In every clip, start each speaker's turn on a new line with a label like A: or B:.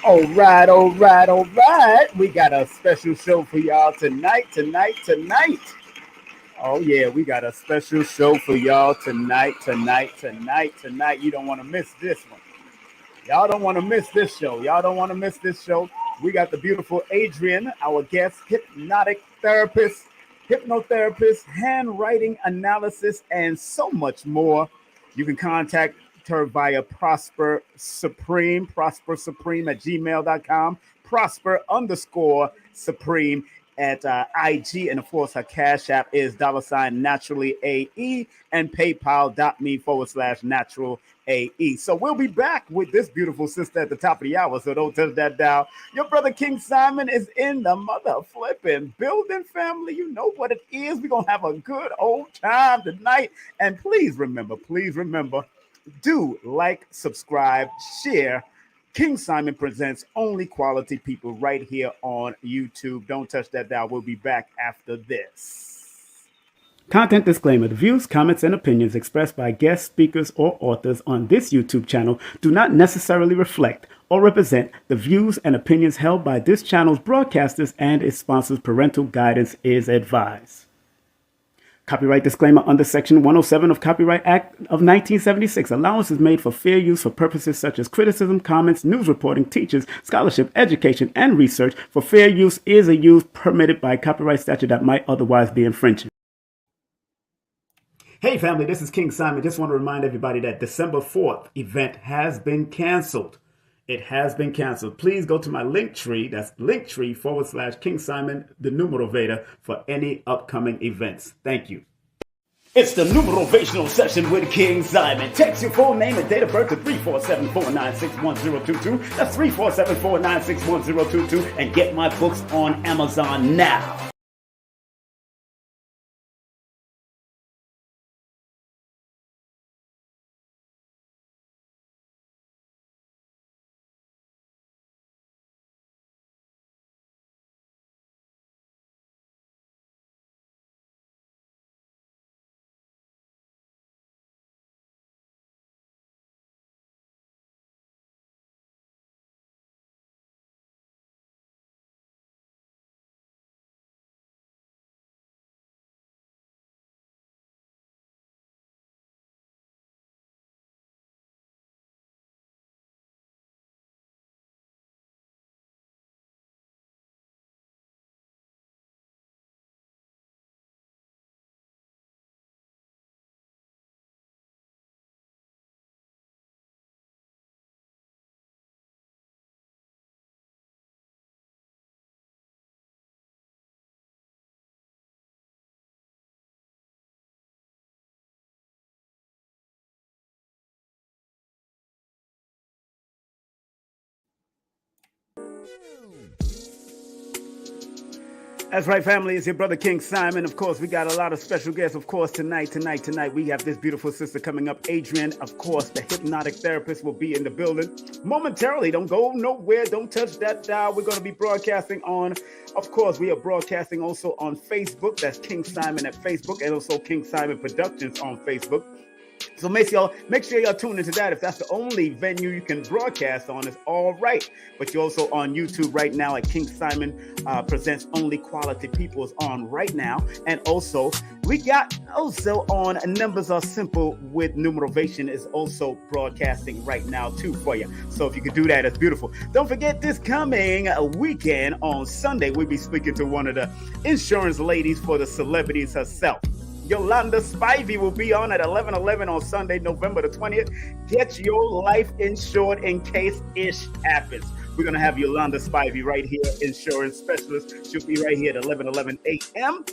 A: All right. We got a special show for y'all tonight. Oh yeah, we got a special show for y'all tonight. You don't want to miss this one. Y'all don't want to miss this show. Y'all don't want to miss this show. We got the beautiful Adrian, our guest, hypnotherapist, handwriting analysis, and so much more. You can contact her via Prosper Supreme at gmail.com, Prosper underscore Supreme at IG. And of course, her Cash App is $ naturally AE and paypal.me/natural AE. So we'll be back with this beautiful sister at the top of the hour. So don't touch that dial. Your brother King Simon is in the mother flipping building, family. You know what it is. We're going to have a good old time tonight. And please remember, do like, subscribe, share. King Simon presents only quality people right here on YouTube. Don't touch that dial. We'll be back after this. Content disclaimer. The views, comments, and opinions expressed by guest speakers or authors on this YouTube channel do not necessarily reflect or represent the views and opinions held by this channel's broadcasters and its sponsors. Parental guidance is advised. Copyright disclaimer under Section 107 of Copyright Act of 1976. Allowance is made for fair use for purposes such as criticism, comments, news reporting, teachers, scholarship, education, and research. For fair use is a use permitted by copyright statute that might otherwise be infringing. Hey family, this is King Simon. Just want to remind everybody that December 4th event has been canceled. It has been canceled. Please go to my link tree. That's linktree/King Simon, the Numerology, for any upcoming events. Thank you. It's the Numerology session with King Simon. Text your full name and date of birth to 347-496-1022. That's 347-496-1022. And get my books on Amazon now. That's right, family. It's your brother King Simon. Of course, we got a lot of special guests. Of course, tonight, we have this beautiful sister coming up, Adrian. Of course, the hypnotic therapist will be in the building momentarily. Don't go nowhere. Don't touch that dial. We're going to be broadcasting on, of course, we are broadcasting also on Facebook. That's King Simon at Facebook, and also King Simon Productions on Facebook. So make sure y'all tune into that. If that's the only venue you can broadcast on, it's all right. But you're also on YouTube right now at King Simon Presents Only Quality People is on right now. And also, we got also on Numbers Are Simple with Numerovation is also broadcasting right now too for you. So if you could do that, it's beautiful. Don't forget this coming weekend on Sunday, we'll be speaking to one of the insurance ladies for the celebrities herself. Yolanda Spivey will be on at 11:11 on Sunday, November the 20th. Get your life insured in case ish happens. We're going to have Yolanda Spivey right here, insurance specialist. She'll be right here at 11:11 a.m.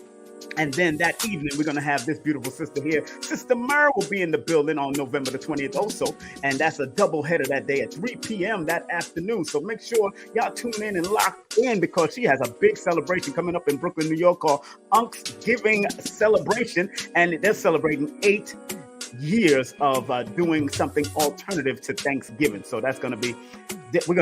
A: And then that evening, we're going to have this beautiful sister here. Sister Myra will be in the building on November the 20th also. And that's a double header that day at 3 p.m. that afternoon. So make sure y'all tune in and lock in because she has a big celebration coming up in Brooklyn, New York called Unksgiving Celebration. And they're celebrating 8 years of doing something alternative to Thanksgiving. So we're going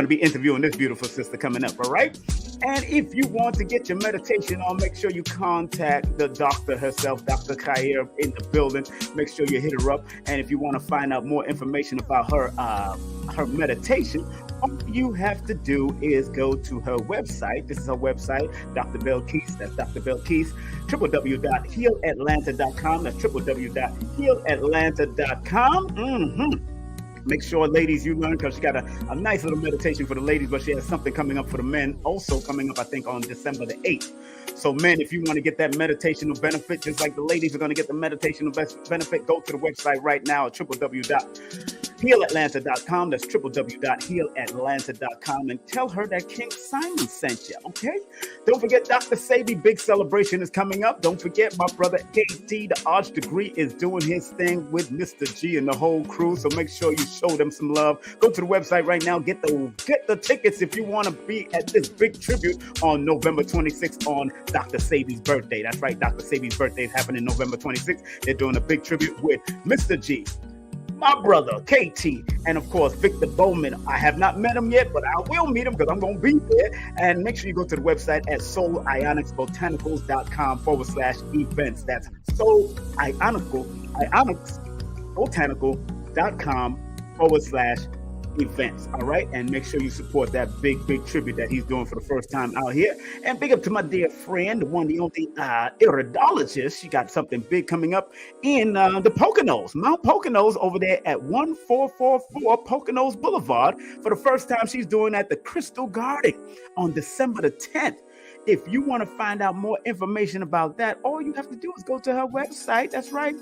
A: to be interviewing this beautiful sister coming up, all right? And if you want to get your meditation on, make sure you contact the doctor herself, Dr. Khair, in the building. Make sure you hit her up. And if you want to find out more information about her meditation, all you have to do is go to her website. This is her website, Dr. Belkis. That's Dr. Belkis, www.healatlanta.com. That's www.healatlanta.com. Make sure, ladies, you learn, because she got a nice little meditation for the ladies, but she has something coming up for the men also coming up, I think, on December the 8th. So, men, if you want to get that meditational benefit, just like the ladies are going to get the meditational benefit, go to the website right now at www.healatlanta.com. That's www.healatlanta.com, and tell her that King Simon sent you, okay? Don't forget, Dr. Sabi, big celebration is coming up. Don't forget, my brother KT, the Arch Degree, is doing his thing with Mr. G and the whole crew, so make sure you show them some love. Go to the website right now. Get the tickets if you want to be at this big tribute on November 26th on Dr. Sabi's birthday. That's right. Dr. Sabi's birthday is happening November 26th. They're doing a big tribute with Mr. G, my brother, KT, and of course, Victor Bowman. I have not met him yet, but I will meet him because I'm going to be there. And make sure you go to the website at soulionicsbotanicals.com/events. That's soulionicsbotanicals.com/events. All right. And make sure you support that big tribute that he's doing for the first time out here. And big up to my dear friend, the one, the only iridologist. She got something big coming up in the Poconos, Mount Poconos, over there at 1444 Poconos Boulevard. For the first time, she's doing at the Crystal Garden on December the 10th. If you want to find out more information about that, all you have to do is go to her website. That's right.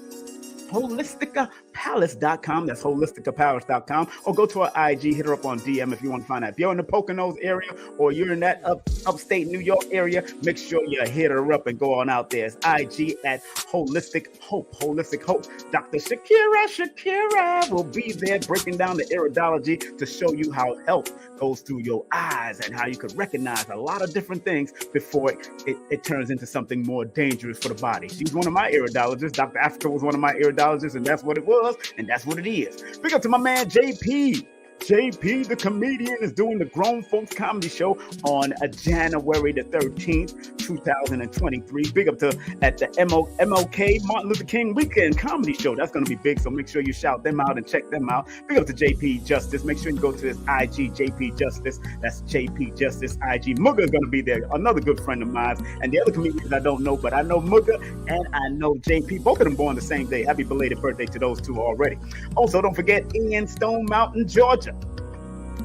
A: holisticapalace.com. That's holisticapalace.com. Or go to her IG, hit her up on DM if you want to find out. If you're in the Poconos area or you're in that upstate New York area, make sure you hit her up and go on out there. It's IG at Holistic Hope. Dr. Shakira will be there breaking down the iridology to show you how health goes through your eyes and how you could recognize a lot of different things before it turns into something more dangerous for the body. She's one of my iridologists. Dr. Africa was one of my iridologists, and that's what it was, and that's what it is. Big up to my man JP. JP, the comedian, is doing the Grown Folks Comedy Show on January the 13th, 2023. Big up to at the MLK, Martin Luther King Weekend Comedy Show. That's going to be big, so make sure you shout them out and check them out. Big up to JP Justice. Make sure you go to his IG, JP Justice. That's JP Justice IG. Mugga is going to be there, another good friend of mine. And the other comedians I don't know, but I know Mugga and I know JP. Both of them born the same day. Happy belated birthday to those two already. Also, don't forget Ian, Stone Mountain, Georgia.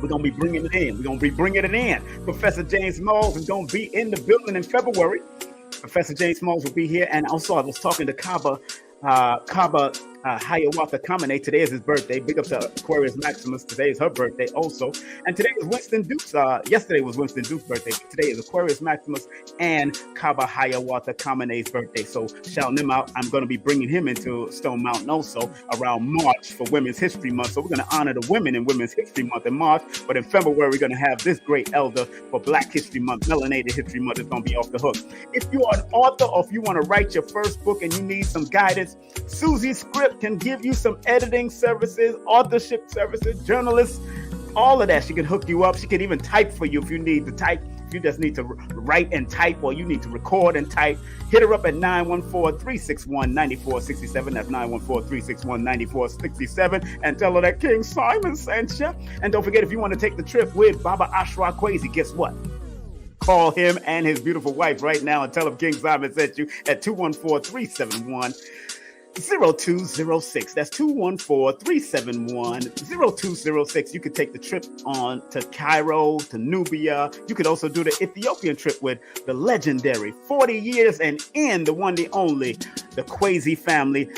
A: We're going to be bringing it in. Professor James Smalls is going to be in the building in February. Professor James Smalls will be here. And also, I was talking to Kaba Hiawatha Kamene. Today is his birthday. Big up to Aquarius Maximus. Today is her birthday also. And today is Winston Duke's. Yesterday was Winston Duke's birthday. Today is Aquarius Maximus and Kaba Hiawatha Kamene's birthday. So shouting them out. I'm going to be bringing him into Stone Mountain also around March for Women's History Month. So we're going to honor the women in Women's History Month in March. But in February, we're going to have this great elder for Black History Month. Melanated History Month is going to be off the hook. If you are an author or if you want to write your first book and you need some guidance, Susie Script can give you some editing services, authorship services, journalists, all of that. She can hook you up. She can even type for you if you need to type. If you just need to write and type, or you need to record and type, hit her up at 914-361-9467. That's 914-361-9467. And tell her that King Simon sent you. And don't forget, if you want to take the trip with Baba Ashra Kwesi, guess what? Call him and his beautiful wife right now and tell him King Simon sent you at 214-371-0206. That's 214-371-0206. You could take the trip on to Cairo, to Nubia. You could also do the Ethiopian trip with the legendary 40 years and in the one, the only, the Kwesi family.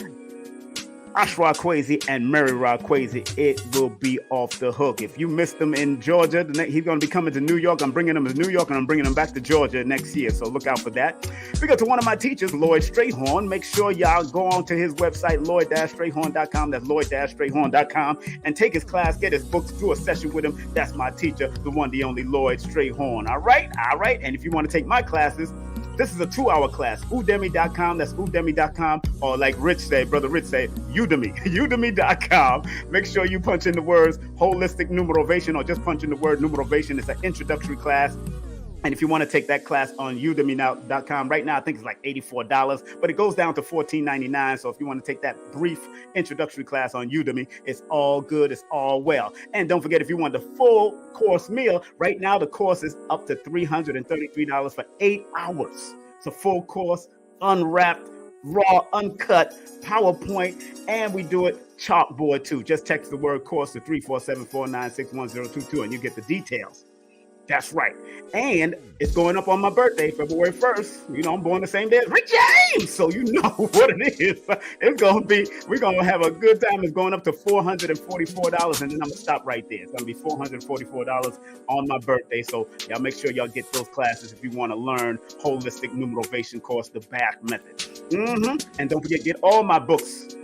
A: Ashra Kwesi and Mary Ra Kwesi. It will be off the hook. If you missed him in Georgia, he's going to be coming to New York. I'm bringing him to New York, and I'm bringing him back to Georgia next year. So look out for that. We go to one of my teachers, Lloyd Strayhorn. Make sure y'all go on to his website, lloyd-strayhorn.com. That's lloyd-strayhorn.com, and take his class, get his books, do a session with him. That's my teacher, the one, the only Lloyd Strayhorn. All right. And if you want to take my classes, This is a 2-hour class. Udemy.com. That's Udemy.com. Or like Brother Rich say, Udemy. Udemy.com. Make sure you punch in the words holistic numerovation or just punch in the word numerovation. It's an introductory class. And if you want to take that class on udemy.com, right now I think it's like $84, but it goes down to $14.99. So if you want to take that brief introductory class on Udemy, it's all good, it's all well. And don't forget, if you want the full course meal, right now the course is up to $333 for 8 hours. It's a full course, unwrapped, raw, uncut, PowerPoint, and we do it chalkboard too. Just text the word course to 347-496-1022 and you get the details. That's right. And it's going up on my birthday, February 1st. You know, I'm born the same day as Rick James. So you know what it is. It's going to be, we're going to have a good time. It's going up to $444. And then I'm going to stop right there. It's going to be $444 on my birthday. So y'all make sure y'all get those classes if you want to learn holistic numerovation course, the back method. And don't forget, get all my books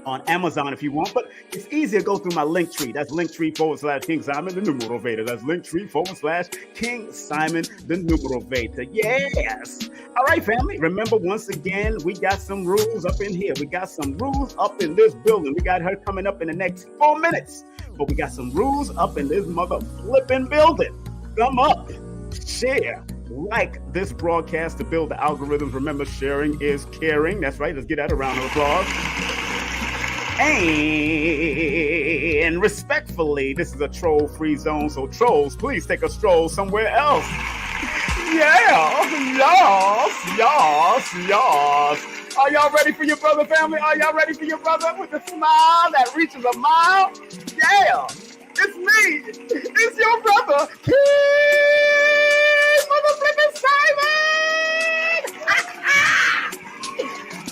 A: on Amazon if you want, but it's easier to go through my link tree. That's linktree/King Simon the Numerovator. That's linktree/King Simon the Numerovator. Yes. All right, family. Remember, once again, we got some rules up in here. We got some rules up in this building. We got her coming up in the next 4 minutes, but we got some rules up in this mother flipping building. Come up, share, like this broadcast to build the algorithms. Remember, sharing is caring. That's right. Let's get that a round of applause. And respectfully, this is a troll-free zone, so trolls, please take a stroll somewhere else. Yeah, yes. Are y'all ready for your brother, family? Are y'all ready for your brother with the smile that reaches a mile? Yeah, it's me. It's your brother, King Motherfucking Simon.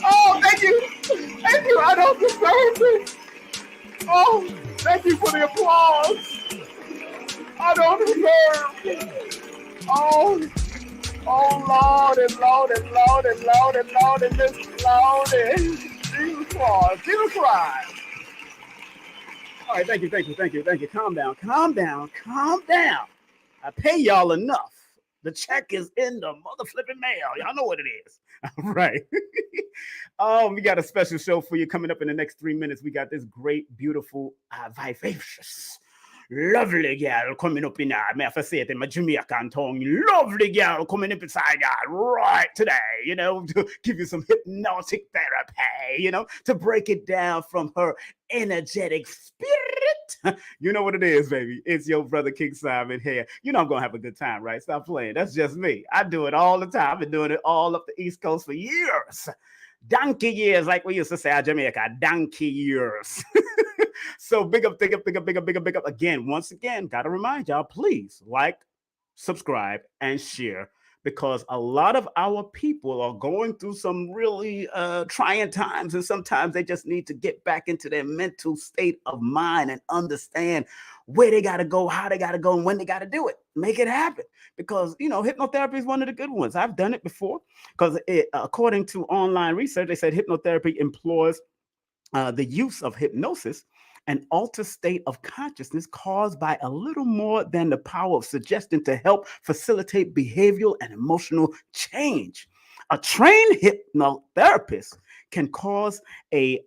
A: Oh, thank you. Thank you. I don't deserve this. Oh, thank you for the applause. I don't deserve it. Oh, Lord and Lord and Lord and Lord and Lord and this Lord and Jesus Christ. Jesus Christ. All right, thank you. Calm down. I pay y'all enough. The check is in the mother flipping mail. Y'all know what it is. All right. We got a special show for you coming up in the next 3 minutes. We got this great, beautiful, vivacious, lovely girl coming up in may I say it in my Jamaican tongue. Lovely girl coming up inside right today, you know, to give you some hypnotic therapy, you know, to break it down from her energetic spirit. You know what it is, baby. It's your brother King Simon here. You know I'm gonna have a good time, right? Stop playing. That's just me. I do it all the time. I've been doing it all up the East Coast for years. Donkey years, like we used to say in Jamaica. Donkey years. So big up. Again, once again, gotta remind y'all, please like, subscribe, and share. Because a lot of our people are going through some really trying times, and sometimes they just need to get back into their mental state of mind and understand where they got to go, how they got to go, and when they got to do it. Make it happen. Because, you know, hypnotherapy is one of the good ones. I've done it before because according to online research, they said hypnotherapy employs the use of hypnosis, an altered state of consciousness caused by a little more than the power of suggestion to help facilitate behavioral and emotional change. A trained hypnotherapist can cause a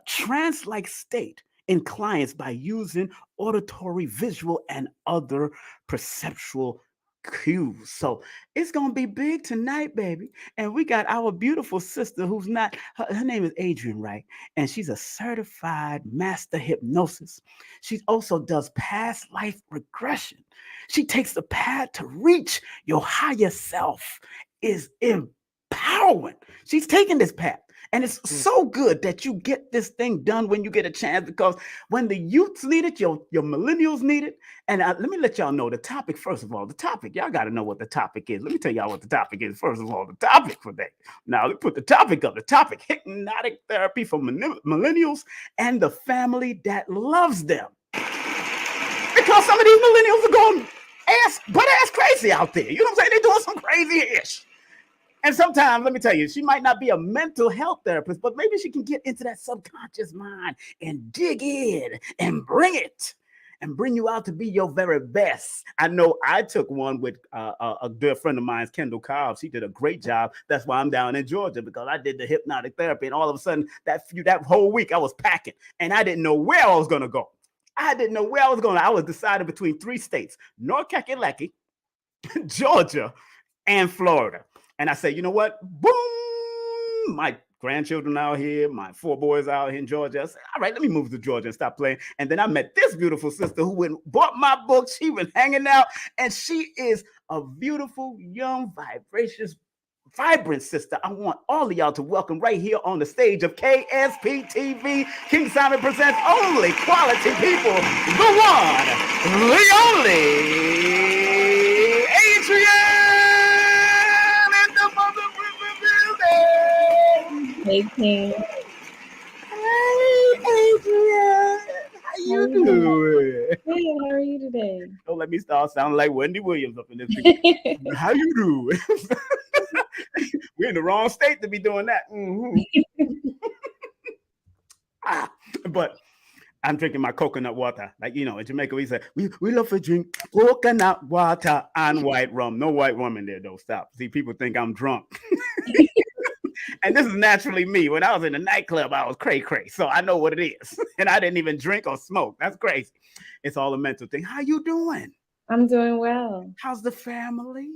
A: trance-like state in clients by using auditory, visual, and other perceptual cues. So it's gonna be big tonight, baby. And we got our beautiful sister who's not her name is Adrian, right? And she's a certified master hypnosis. She also does past life regression. She takes the path to reach your higher self is empowering. She's taking this path. And it's so good that you get this thing done when you get a chance, because when the youths need it, your millennials need it. And let me let y'all know the topic. First of all, the topic, y'all got to know what the topic is. Let me tell y'all what the topic is. First of all, the topic for that. Now, let's put the topic up. The topic, hypnotic therapy for millennials and the family that loves them. Because some of these millennials are going butt-ass crazy out there. You know what I'm saying? They're doing some crazy-ish. And sometimes, let me tell you, she might not be a mental health therapist, but maybe she can get into that subconscious mind and dig in and bring it. and bring you out to be your very best. I know I took one with a good friend of mine, Kendall Cobbs. He did a great job. That's why I'm down in Georgia, because I did the hypnotic therapy, and all of a sudden that whole week I was packing, and I didn't know where I was going to go. I didn't know where I was going. I was decided between 3 states: North Carolina, Georgia, and Florida. And I said, you know what? Boom! My grandchildren out here, my 4 boys out here in Georgia. I said, all right, let me move to Georgia and stop playing. And then I met this beautiful sister who went and bought my book. She was hanging out, and she is a beautiful, young, vibrant sister. I want all of y'all to welcome right here on the stage of KSP TV. King Simon presents only quality people, the one, the only, Adrian in the motherfucking building.
B: Hey, King.
A: Hey, Adrian. How you doing?
B: Hey, how are you today?
A: Don't let me start sounding like Wendy Williams up in this video. How you doing? We're in the wrong state to be doing that. But I'm drinking my coconut water. Like, you know, in Jamaica, we say, we love to drink coconut water and white rum. No white rum in there, though. Stop. See, people think I'm drunk. And this is naturally me. When I was in the nightclub, I was cray-cray. So I know what it is. And I didn't even drink or smoke. That's crazy. It's all a mental thing. How you doing?
B: I'm doing well.
A: How's the family?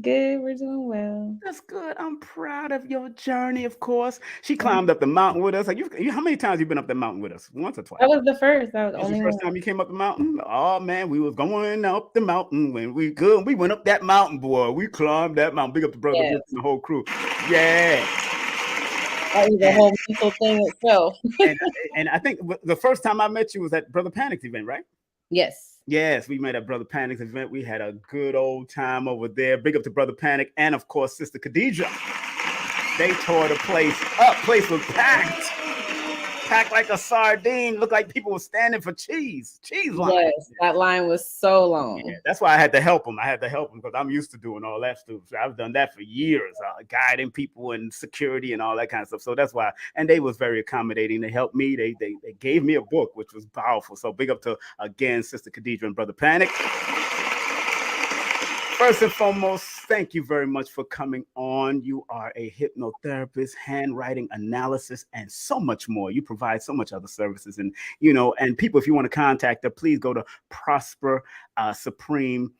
B: Good. We're doing well.
A: That's good. I'm proud of your journey, of course. She climbed up the mountain with us. Like how many times have you been up the mountain with us? Once or twice?
B: That was the first. That was
A: That's
B: only
A: the first time you came up the mountain? Oh, man, we was going up the mountain when we good. We went up that mountain, boy. We climbed that mountain. Big up the brother and the whole crew. Yeah.
B: That was a whole mental thing itself.
A: and I think the first time I met you was at Brother Panic's event, right?
B: Yes.
A: Yes, we met at Brother Panic's event. We had a good old time over there. Big up to Brother Panic and, of course, Sister Khadija. They tore the place up. Place was packed. Packed like a sardine. Looked like people were standing for cheese line.
B: Yes, that line was so long.
A: Yeah, that's why I had to help them. I had to help them because I'm used to doing all that stuff. So I've done that for years, guiding people and security and all that kind of stuff. So that's why. And they was very accommodating. They helped me. They gave me a book, which was powerful. So big up to, again, Sister Khadija and Brother Panic. First and foremost, thank you very much for coming on. You are a hypnotherapist, handwriting analysis, and so much more. You provide so much other services. And, you know, and people, if you want to contact her, please go to Prosper Supreme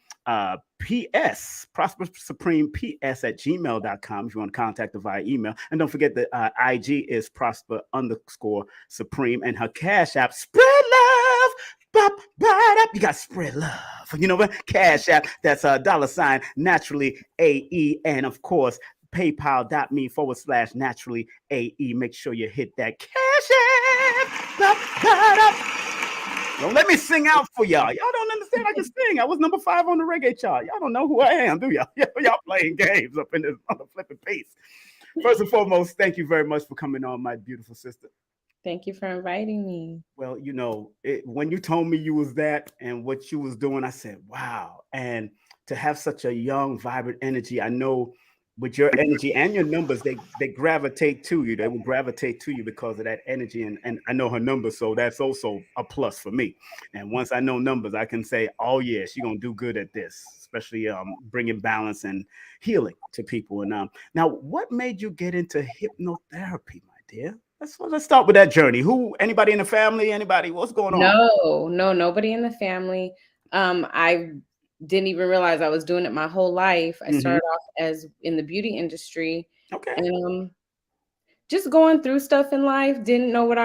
A: PS, Prosper Supreme PS at gmail.com if you want to contact her via email. And don't forget the IG is Prosper_Supreme, and her Cash App, Spread Love. You got Spread Love. You know what? Cash App, that's $naturallyAE. And of course, paypal.me/naturallyAE. Make sure you hit that Cash App. Don't let me sing out for y'all. Y'all don't understand I can sing. I was number 5 on the reggae chart. Y'all don't know who I am, do y'all? Y'all playing games up in this other flipping piece. First and foremost, thank you very much for coming on, my beautiful sister.
B: Thank you for inviting me.
A: Well, you know, when you told me you was that and what you was doing, I said, wow. And to have such a young, vibrant energy, I know with your energy and your numbers, they gravitate to you. They will gravitate to you because of that energy. And I know her numbers, so that's also a plus for me. And once I know numbers, I can say, oh, yeah, she's going to do good at this, especially bringing balance and healing to people. And now, what made you get into hypnotherapy, my dear? Let's start with that journey. Anybody in the family? Anybody? What's going on?
B: No, nobody in the family. I didn't even realize I was doing it my whole life. I started off as in the beauty industry.
A: Okay.
B: And just going through stuff in life, didn't know what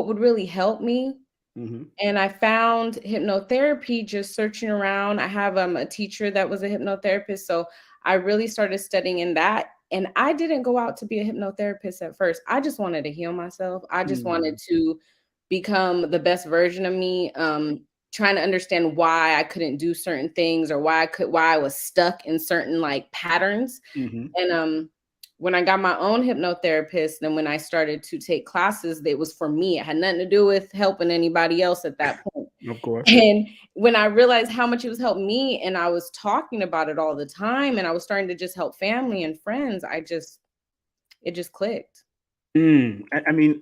B: would really help me. And I found hypnotherapy just searching around. I have a teacher that was a hypnotherapist, so I really started studying in that. And I didn't go out to be a hypnotherapist at first. I just wanted to heal myself. I just wanted to become the best version of me, trying to understand why I couldn't do certain things or why I was stuck in certain like patterns. And when I got my own hypnotherapist, and when I started to take classes, it was for me. It had nothing to do with helping anybody else at that point.
A: Of course.
B: And when I realized how much it was helping me, and I was talking about it all the time, and I was starting to just help family and friends, it just clicked.
A: I mean,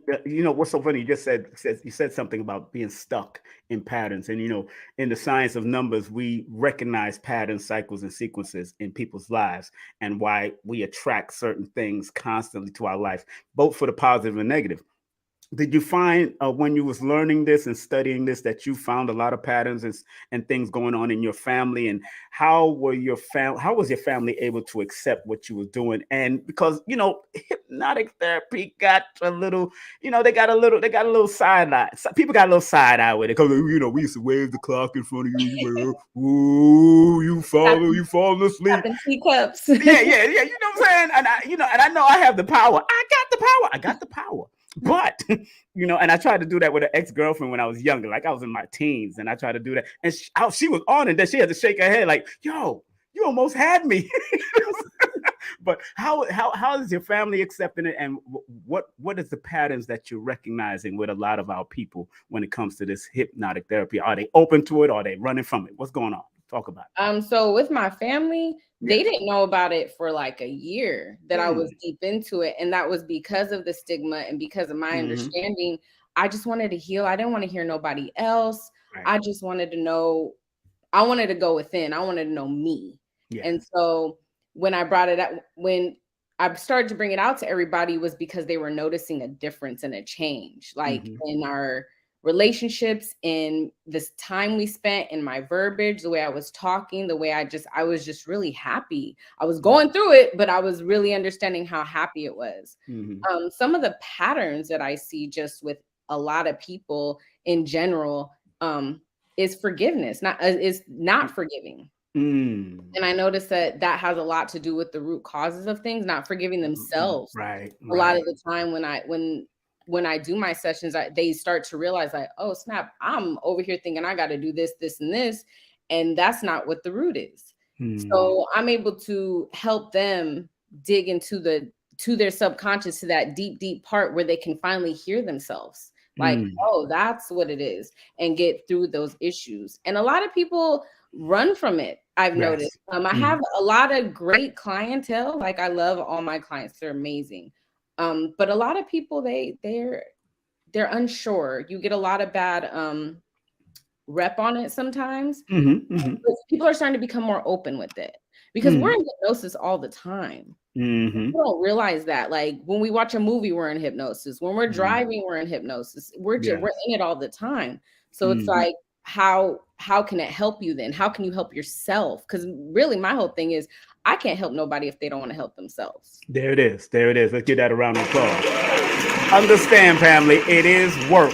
A: what's so funny? You said something about being stuck in patterns, and in the science of numbers, we recognize patterns, cycles, and sequences in people's lives, and why we attract certain things constantly to our life, both for the positive and negative. Did you find when you was learning this and studying this that you found a lot of patterns and things going on in your family, and how was your family able to accept what you were doing? And because hypnotic therapy got a little, they got a little side eye. People got a little side eye with it because we used to wave the clock in front of you. You were, ooh, you falling asleep.
B: Teacups.
A: Yeah. You know what I'm saying? And I know I have the power. I got the power. But and I tried to do that with an ex-girlfriend when I was younger, like I was in my teens, and I tried to do that, and she was on it. That she had to shake her head, like, "Yo, you almost had me." But how is your family accepting it, and what is the patterns that you're recognizing with a lot of our people when it comes to this hypnotic therapy? Are they open to it? Or are they running from it? What's going on? Talk about it.
B: So with my family, they didn't know about it for like a year that I was deep into it. And that was because of the stigma and because of my understanding. I just wanted to heal. I didn't want to hear nobody else. Right. I just wanted to know, I wanted to go within. I wanted to know me. Yeah. And so when I brought it up, when I started to bring it out to everybody, was because they were noticing a difference and a change, like in our relationships, in this time we spent, in my verbiage, the way I was talking, the way I was just really happy. I was going through it, but I was really understanding how happy it was. Some of the patterns that I see just with a lot of people in general is forgiveness, is not forgiving. And I noticed that has a lot to do with the root causes of things, not forgiving themselves. Right. A lot of the time when I do my sessions, they start to realize, like, oh snap, I'm over here thinking I got to do this, this, and this, and that's not what the root is. So I'm able to help them dig into their subconscious, to that deep, deep part where they can finally hear themselves. Like, oh, that's what it is, and get through those issues. And a lot of people run from it. I've noticed. I have a lot of great clientele. Like, I love all my clients; they're amazing. But a lot of people, they're unsure. You get a lot of bad rep on it sometimes. People are starting to become more open with it because we're in hypnosis all the time. People don't realize that. Like, when we watch a movie, we're in hypnosis. When we're driving, we're in hypnosis. We're in it all the time. So it's like, how can it help you then? How can you help yourself? Because really, my whole thing is, I can't help nobody if they don't want to help themselves.
A: There it is. Let's give that a round of applause. Understand, family, it is work.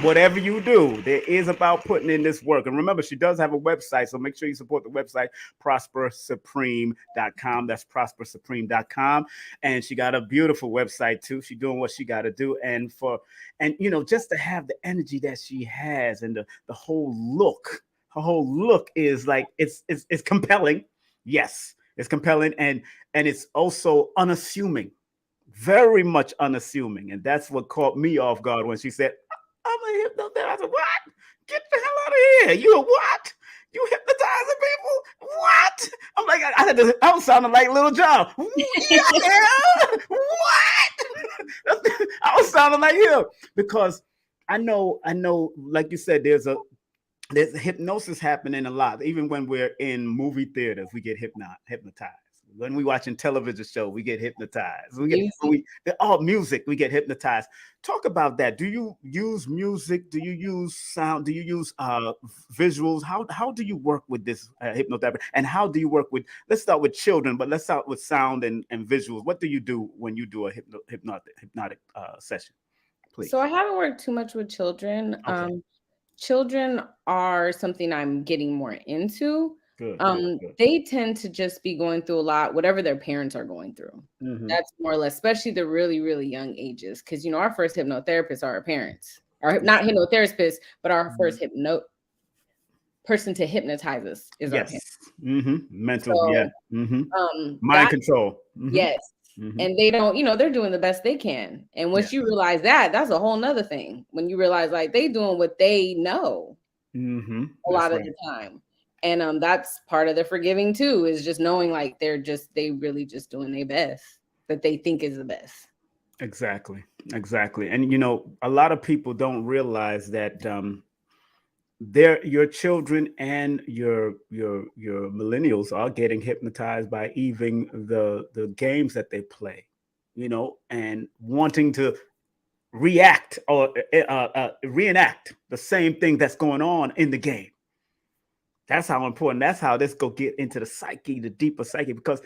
A: Whatever you do, there is about putting in this work. And remember, she does have a website, so make sure you support the website, prospersupreme.com. That's prospersupreme.com. And she got a beautiful website too. She's doing what she got to do. And just to have the energy that she has, and the whole look, her whole look is like, it's compelling. Yes, it's compelling, and it's also unassuming, very much unassuming. And that's what caught me off guard when she said, I'm a hypnotherapist. I said, what? Get the hell out of here. You a what? You hypnotizing people? What? I'm like, I was sounding like Little John. Yeah. What? I was sounding like him, because I know, like you said, there's a hypnosis happening a lot. Even when we're in movie theaters, we get hypnotized. When we watching television show, we get hypnotized. Music, we get hypnotized. Talk about that. Do you use music? Do you use sound? Do you use visuals? How do you work with this hypnotherapy? And how do you work with? Let's start with children, but let's start with sound and visuals. What do you do when you do a hypnotic session? Please.
B: So I haven't worked too much with children. Okay. Children are something I'm getting more into. Good. They tend to just be going through a lot, whatever their parents are going through. That's more or less, especially the really, really young ages. Because, our first hypnotherapists are our parents. Or not hypnotherapists, but our first person to hypnotize us is our parents.
A: Mental, mind control.
B: Yes. And they don't, they're doing the best they can. And once you realize that, that's a whole nother thing. When you realize, like, they doing what they know a lot of the time. And that's part of the forgiving too, is just knowing, like, they really just doing their best, that they think is the best.
A: Exactly. Exactly. And a lot of people don't realize that your children and your millennials are getting hypnotized by even the games that they play, and wanting to react or reenact the same thing that's going on in the game. That's how important. That's how this go get into the psyche, the deeper psyche, because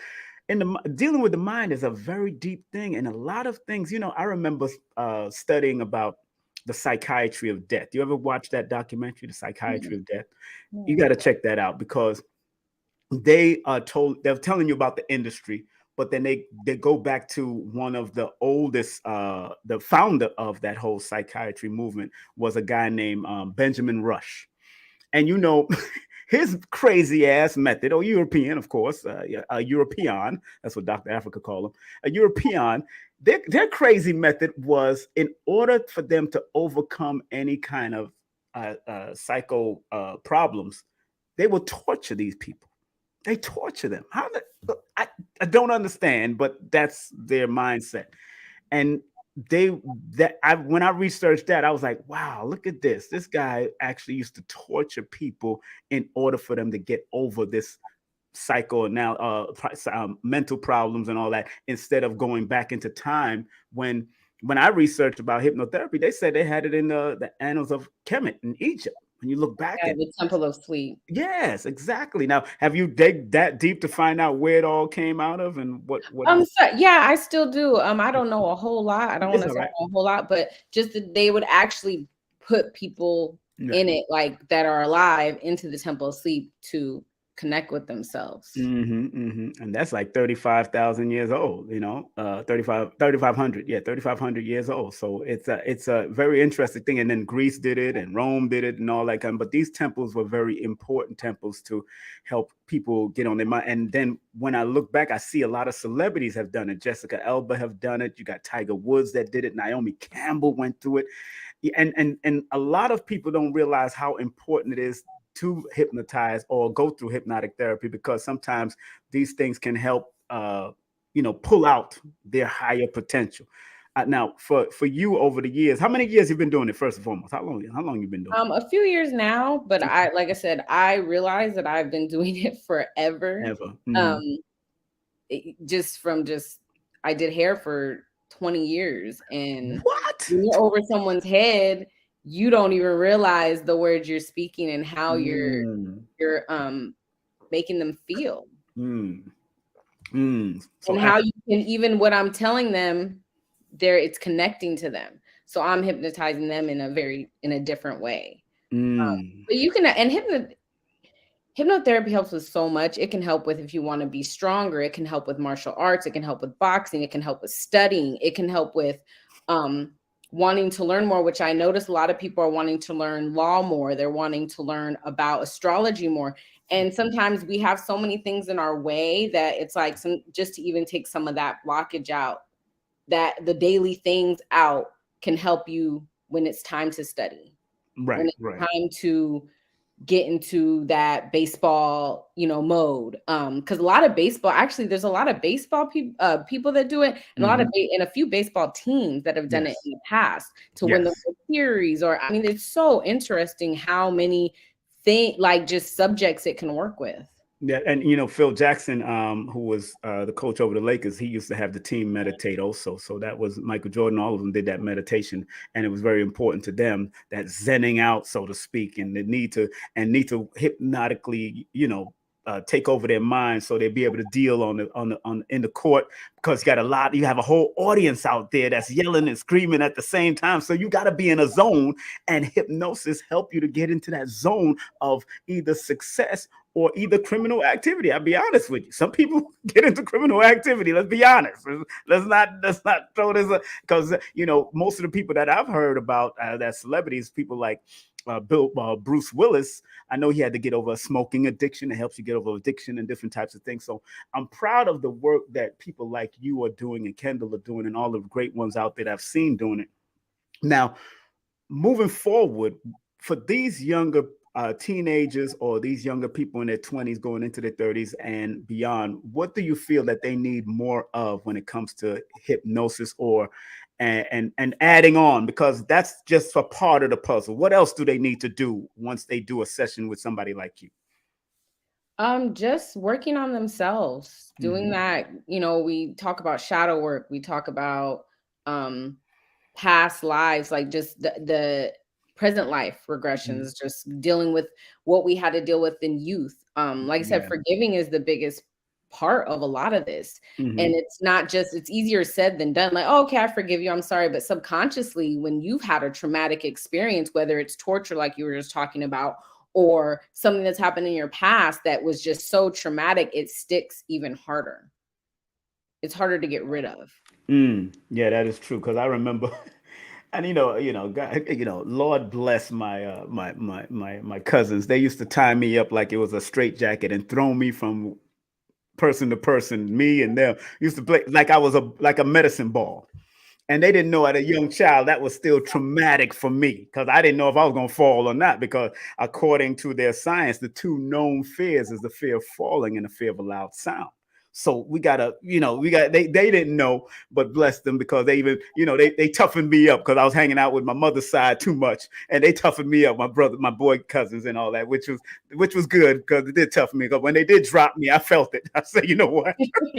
A: dealing with the mind is a very deep thing, and a lot of things. I remember studying about the psychiatry of death. You ever watch that documentary, The Psychiatry
B: Mm,
A: of Death? You
B: yeah.
A: got to check that out because they're telling you about the industry, but then they go back to one of the oldest, the founder of that whole psychiatry movement was a guy named Benjamin Rush. And his crazy ass method, or European, of course, yeah, a European, that's what Dr. Africa called him, a European. Their crazy method was, in order for them to overcome any kind of psycho problems, they would torture these people. They torture them. I don't understand, but that's their mindset. And they that I when I researched that, I was like, wow, look at this. This guy actually used to torture people in order for them to get over this mental problems and all that, instead of going back into time. When I researched about hypnotherapy, they said they had it in the annals of Kemet in Egypt. When you look back
B: Yeah,
A: at,
B: the Temple of Sleep.
A: yes, exactly. Now, have you dig that deep to find out where it all came out of and what
B: So, yeah, I still do. I don't know a whole lot. I don't want
A: it's
B: to
A: all
B: say
A: right.
B: a whole lot, but just that they would actually put people
A: Right.
B: in it, like that are alive, into the Temple of Sleep to connect with themselves.
A: And that's like 35,000 years old, 3,500, yeah, 3,500 years old. So it's a very interesting thing. And then Greece did it and Rome did it and all that kind of, but these temples were very important temples to help people get on their mind. And then when I look back, I see a lot of celebrities have done it. Jessica Alba have done it. You got Tiger Woods that did it. Naomi Campbell went through it. And a lot of people don't realize how important it is to hypnotize or go through hypnotic therapy, because sometimes these things can help pull out their higher potential. Now, for you, over the years, how many years you've been doing it? First and foremost, how long you've been doing
B: A few years now, but
A: it?
B: like I said, I realized that I've been doing it forever.
A: Ever.
B: Um, just I did hair for 20 years, and
A: What?
B: when you're over someone's head, you don't even realize the words you're speaking and how
A: Mm,
B: you're making them feel,
A: mm, mm. So
B: and how you can, even what I'm telling them, it's connecting to them. So I'm hypnotizing them in a different way.
A: mm,
B: But you can, and hypnotherapy helps with so much. It can help with, if you want to be stronger, it can help with martial arts, it can help with boxing, it can help with studying, it can help with wanting to learn more, which I notice a lot of people are wanting to learn law more. They're wanting to learn about astrology more. And sometimes we have so many things in our way that it's like, just to even take some of that blockage out, that the daily things out, can help you when it's time to study, when
A: right,
B: it's
A: right.
B: time to get into that baseball, mode. Because a lot of baseball, actually, there's a lot of baseball people that do it, and and a few baseball teams that have done it
A: Yes,
B: in the past to win the
A: yes.
B: World Series. Or, I mean, it's so interesting how many like just subjects it can work with.
A: Yeah, and Phil Jackson, who was the coach over the Lakers, he used to have the team meditate also. So that was Michael Jordan. All of them did that meditation, and it was very important to them, that zenning out, so to speak, and the need to hypnotically, take over their mind, so they'd be able to deal on in the court, because you have a whole audience out there that's yelling and screaming at the same time. So you got to be in a zone, and hypnosis help you to get into that zone of either success or either criminal activity. I'll be honest with you. Some people get into criminal activity. Let's be honest. Let's not throw this, because most of the people that I've heard about, that celebrities, people like Bruce Willis. I know he had to get over a smoking addiction. It helps you get over addiction and different types of things. So I'm proud of the work that people like you are doing and Kendall are doing, and all the great ones out there that I've seen doing it. Now, moving forward, for these younger teenagers, or these younger people in their 20s going into their 30s and beyond, what do you feel that they need more of when it comes to hypnosis, or and adding on, because that's just a part of the puzzle. What else do they need to do once they do a session with somebody like you?
B: Just working on themselves, doing that. We talk about shadow work. We talk about past lives, like just the present life regressions, just dealing with what we had to deal with in youth. Like I said, forgiving is the biggest part of a lot of this. And it's not just, it's easier said than done. Like, oh, okay, I forgive you, I'm sorry. But subconsciously, when you've had a traumatic experience, whether it's torture, like you were just talking about, or something that's happened in your past that was just so traumatic, it sticks even harder. It's harder to get rid of.
A: Yeah, that is true. Because I remember, and God, Lord bless my my cousins. They used to tie me up like it was a straitjacket and throw me from person to person. Me and them used to play like I was a medicine ball. And they didn't know, at a young child, that was still traumatic for me, because I didn't know if I was going to fall or not, because according to their science, the two known fears is the fear of falling and the fear of a loud sound. So we gotta, they didn't know, but bless them, because they even, they toughened me up, because I was hanging out with my mother's side too much, and they toughened me up, my brother, my boy cousins and all that, which was good, because it did toughen me. Because when they did drop me, I felt it. I said, you know what?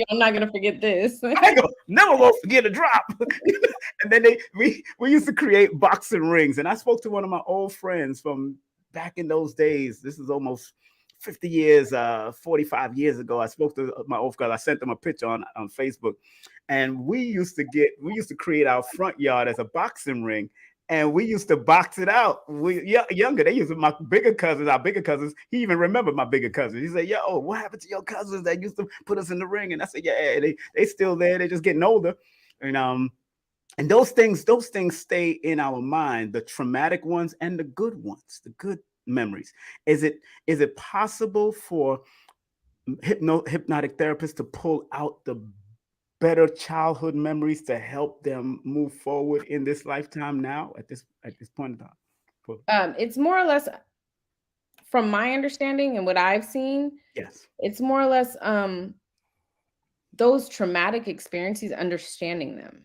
B: I'm not gonna forget this.
A: I never gonna forget a drop. And then we used to create boxing rings, and I spoke to one of my old friends from back in those days. This is almost 50 years, 45 years ago. I spoke to my old guy. I sent them a picture on Facebook, and we used to create our front yard as a boxing ring, and we used to box it out. Younger, they used to, our bigger cousins. He even remembered my bigger cousins. He said, "Yo, what happened to your cousins that used to put us in the ring?" And I said, "Yeah, they still there. They're just getting older." And those things stay in our mind, the traumatic ones and the good ones, the good memories. Is it possible for hypnotic therapists to pull out the better childhood memories to help them move forward in this lifetime now, at this point in time?
B: It's more or less, from my understanding and what I've seen,
A: Yes,
B: it's more or less those traumatic experiences, understanding them.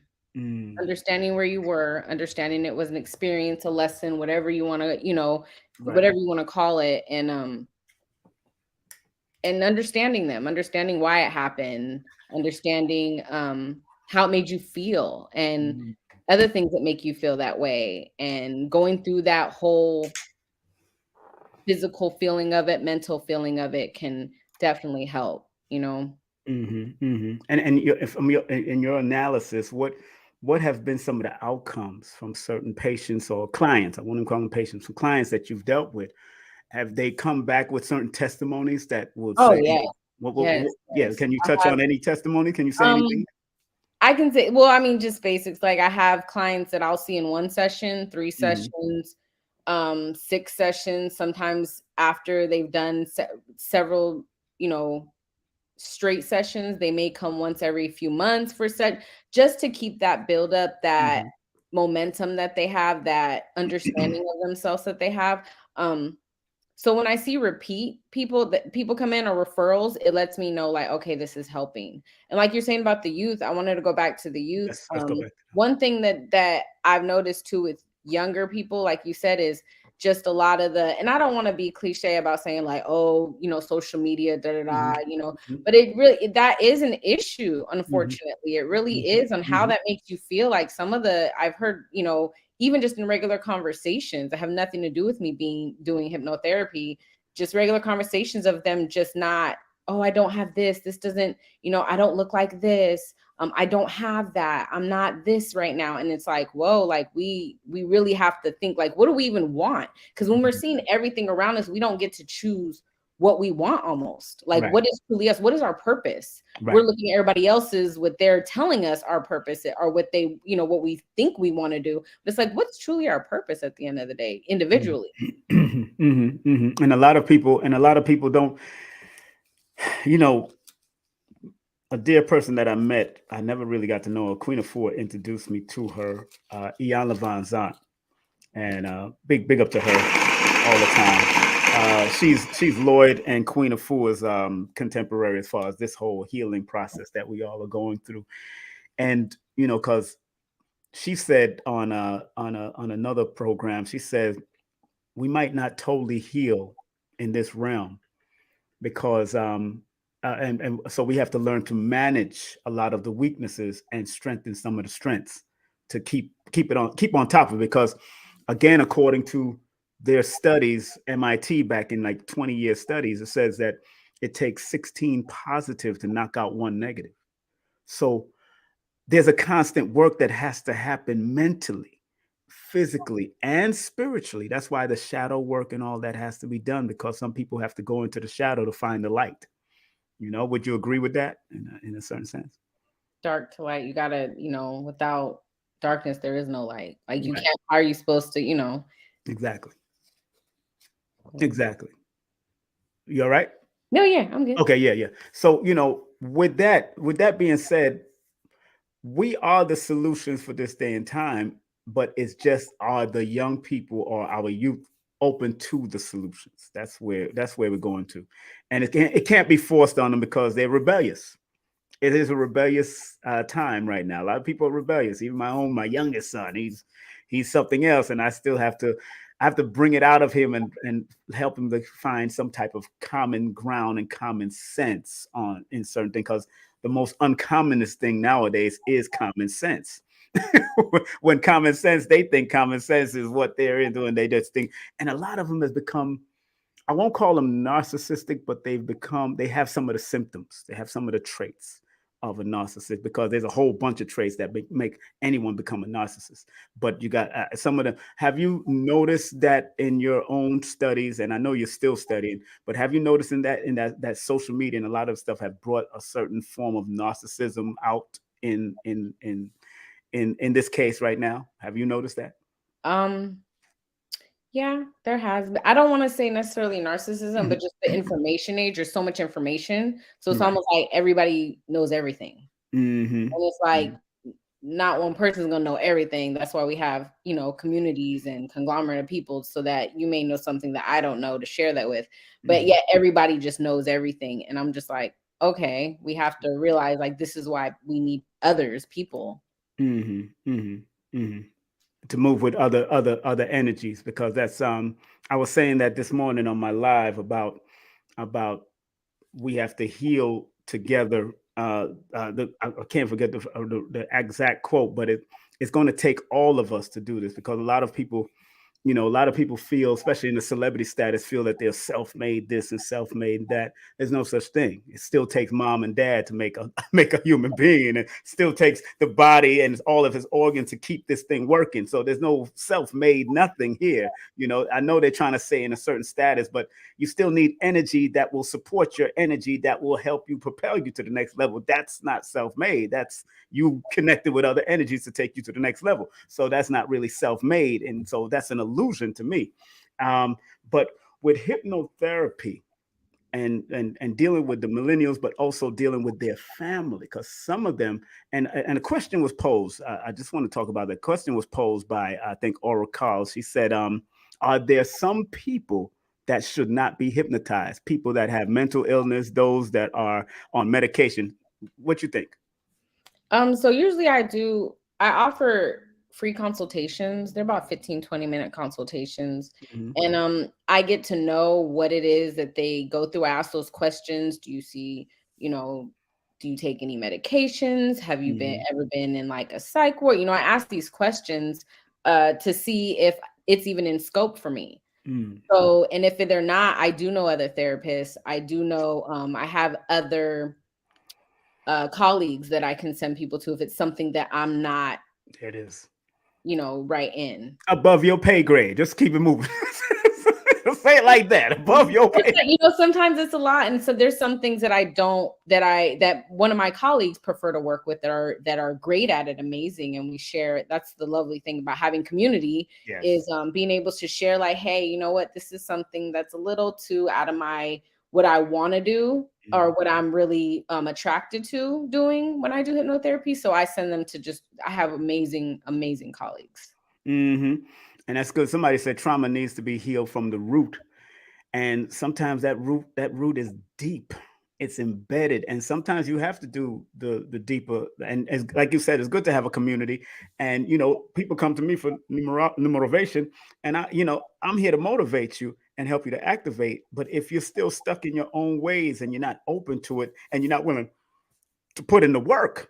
B: Understanding where you were, understanding it was an experience, a lesson, whatever you want to, whatever you want to call it, and understanding them, understanding why it happened, understanding how it made you feel, and other things that make you feel that way, and going through that whole physical feeling of it, mental feeling of it can definitely help.
A: And in your analysis, what have been some of the outcomes from certain patients or clients? I wouldn't call them patients, from clients that you've dealt with. Have they come back with certain testimonies that will say,
B: yes.
A: Can you touch on any testimony? Can you say anything?
B: I can say, well, I mean, just basics. Like, I have clients that I'll see in one session, 3 sessions, 6 sessions, sometimes after they've done several, straight sessions. They may come once every few months for just to keep that build up, that momentum that they have, that understanding of themselves that they have. So when I see repeat people come in, or referrals, it lets me know, like, okay, this is helping. And like you're saying about the youth, I wanted to go back to the youth.
A: Let's go back.
B: One thing that I've noticed too with younger people, like you said, is just a lot of and I don't want to be cliche about saying like, oh, social media, but that is an issue, unfortunately. It really is, on how that makes you feel. Like, some of I've heard, even just in regular conversations that have nothing to do with me doing hypnotherapy, just regular conversations of them just not, oh, I don't have this doesn't, I don't look like this. I don't have that. I'm not this right now. And it's like, whoa, like we really have to think, like, what do we even want? Because when we're seeing everything around us, we don't get to choose what we want, almost. Like, what is truly us? What is our purpose? We're looking at everybody else's, what they're telling us our purpose, or what they, what we think we want to do. But it's like, what's truly our purpose at the end of the day, individually?
A: And a lot of people don't, a dear person that I met, I never really got to know her. Queen of Four introduced me to her, Ian Levon's aunt, and big up to her all the time. She's Lloyd and Queen of Four's contemporary, as far as this whole healing process that we all are going through. And because she said on another program, she said we might not totally heal in this realm because and so we have to learn to manage a lot of the weaknesses and strengthen some of the strengths to keep on top of it. Because again, according to their studies, MIT back in like 20-year studies, it says that it takes 16 positive to knock out one negative. So there's a constant work that has to happen mentally, physically, and spiritually. That's why the shadow work and all that has to be done, because some people have to go into the shadow to find the light. Would you agree with that in a certain sense?
B: Dark to light, you gotta, without darkness, there is no light. Like you
A: Right.
B: can't, how are you supposed to?
A: Exactly. Exactly. You all right?
B: No, yeah, I'm good.
A: Okay, yeah, yeah. So, with that being said, we are the solutions for this day and time, but it's just, are the young people or our youth open to the solutions? That's where we're going to. And it can't be forced on them because they're rebellious. It is a rebellious time right now. A lot of people are rebellious. Even my youngest son, he's something else, and I have to bring it out of him and help him to find some type of common ground and common sense on in certain things. Because the most uncommonest thing nowadays is common sense. When common sense, they think common sense is what they're into, and they just think. And a lot of them has become, I won't call them narcissistic, but they have some of the symptoms. They have some of the traits of a narcissist, because there's a whole bunch of traits that make anyone become a narcissist. But you got some of them. Have you noticed that in your own studies? And I know you're still studying, but have you noticed in that social media and a lot of stuff have brought a certain form of narcissism out in this case right now? Have you noticed that?
B: Um, yeah, there has been. I don't want to say necessarily narcissism, but
A: Mhm.
B: just the information age. There's so much information, so it's
A: Right.
B: almost like everybody knows everything,
A: Hmm.
B: and it's like not one person's gonna know everything. That's why we have, communities and conglomerate of people, so that you may know something that I don't know to share that with. But
A: Hmm.
B: yet everybody just knows everything, and I'm just like, okay, we have to realize like this is why we need others, people.
A: Hmm. Hmm. Hmm. To move with other energies, because that's I was saying that this morning on my live about we have to heal together. I can't forget the exact quote, but it's going to take all of us to do this, because a lot of people feel, especially in the celebrity status, feel that they're self-made this and self-made that. There's no such thing. It still takes mom and dad to make a make a human being, and it still takes the body and all of his organs to keep this thing working. So there's no self-made nothing here. I know they're trying to say in a certain status, but you still need energy that will support your energy, that will help you propel you to the next level. That's not self-made. That's you connected with other energies to take you to the next level. So that's not really self-made, and so that's an illusion to me. Um, but with hypnotherapy and dealing with the millennials, but also dealing with their family, because some of them, and a question was posed. I just want to talk about that. Question was posed by, I think, Aura Carl. She said, "Are there some people that should not be hypnotized? People that have mental illness, those that are on medication. What you think?"
B: So usually I offer free consultations. They're about 15-20 minute consultations.
A: Mhm.
B: And I get to know what it is that they go through. I ask those questions. Do you see, you know, do you take any medications? Have you
A: Mhm.
B: ever been in like a psych ward? I ask these questions to see if it's even in scope for me.
A: Mm.
B: So, and if they're not, I do know other therapists. I do know I have other colleagues that I can send people to if it's something that I'm not,
A: There it is.
B: right in.
A: Above your pay grade. Just keep it moving. Say it like that. Above your pay.
B: Sometimes it's a lot, and so there's some things that I don't that one of my colleagues prefer to work with that are great at it, amazing, and we share it. That's the lovely thing about having community
A: Yes.
B: is being able to share like, hey, you know what, this is something that's a little too out of my what I want to do or
A: Mhm.
B: what I'm really attracted to doing when I do hypnotherapy. So I send them to I have amazing colleagues.
A: Mhm. And that's good. Somebody said trauma needs to be healed from the root. And sometimes that root is deep. It's embedded, and sometimes you have to do the deeper. And as like you said, it's good to have a community. And people come to me for numerovation, and I'm here to motivate you and help you to activate. But if you're still stuck in your own ways and you're not open to it, and you're not willing to put in the work,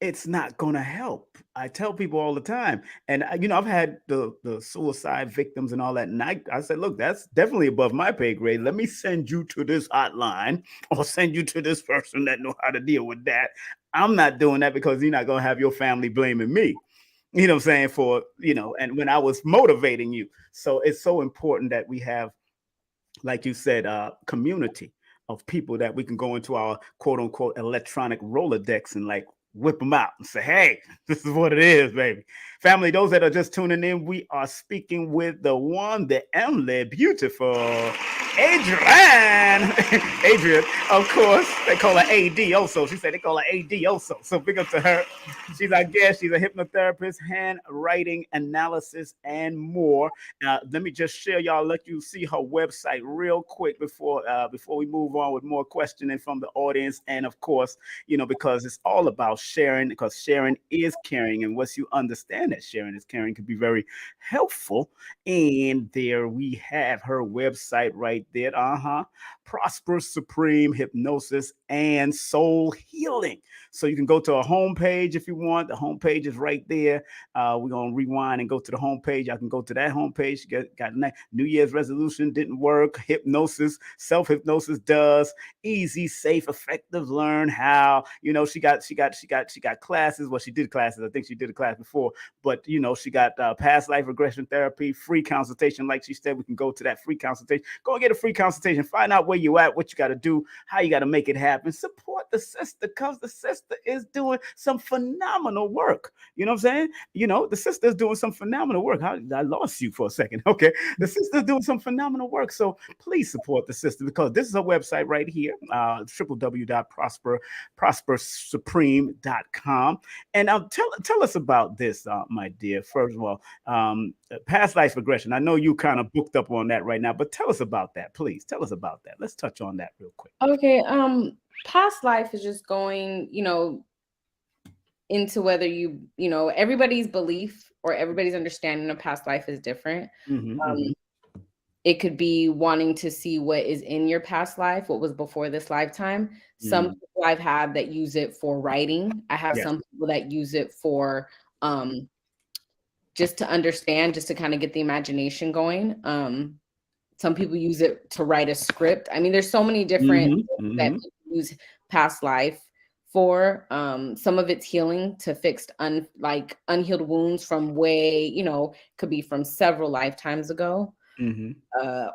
A: it's not going to help. I tell people all the time, and I've had the suicide victims and all that, and I said, look, that's definitely above my pay grade. Let me send you to this hotline, or send you to this person that know how to deal with that. I'm not doing that, because you're not going to have your family blaming me. You know what I'm saying? For and when I was motivating you. So it's so important that we have, like you said, community of people that we can go into our quote unquote electronic Rolodex and like whip them out and say, hey, this is what it is, baby. Family, those that are just tuning in, we are speaking with the one, the only beautiful Adrienne. Adrian, of course, they call her AD also. She said they call her AD also. So big up to her. She's our guest. She's a hypnotherapist, handwriting analysis, and more. Let me just share y'all, let you see her website real quick before we move on with more questioning from the audience. And of course, because it's all about sharing, because sharing is caring. And once you understand that sharing is caring, can be very helpful. And there we have her website right there. Prosper Supreme Hypnosis and Soul Healing. So you can go to a homepage if you want. The homepage is right there. We're going to rewind and go to the homepage. I can go to that homepage. Got New Year's resolution, didn't work. Hypnosis, self-hypnosis does. Easy, safe, effective, learn how. She got classes. Well, she did classes. I think she did a class before. But, she got past life regression therapy, free consultation. Like she said, we can go to that free consultation. Go and get a free consultation. Find out where you at, what you got to do, how you got to make it happen. Support the sister, because the sister is doing some phenomenal work. You know what I'm saying? The sister's doing some phenomenal work. I lost you for a second. Okay. The sister's doing some phenomenal work. So please support the sister, because this is a website right here, www.prospersupreme.com. And tell us about this, my dear. First of all, past life regression. I know you kind of booked up on that right now, but tell us about that, please. Tell us about that. Let's touch on that real quick.
B: Okay. Past life is just going, into whether everybody's belief or everybody's understanding of past life is different. It could be wanting to see what is in your past life, what was before this lifetime. Some people I've had that use it for writing. I have some people that use it for just to understand, just to kind of get the imagination going. Some people use it to write a script. I mean, there's so many different that people use past life for. Some of it's healing to fix unhealed wounds from way, could be from several lifetimes ago.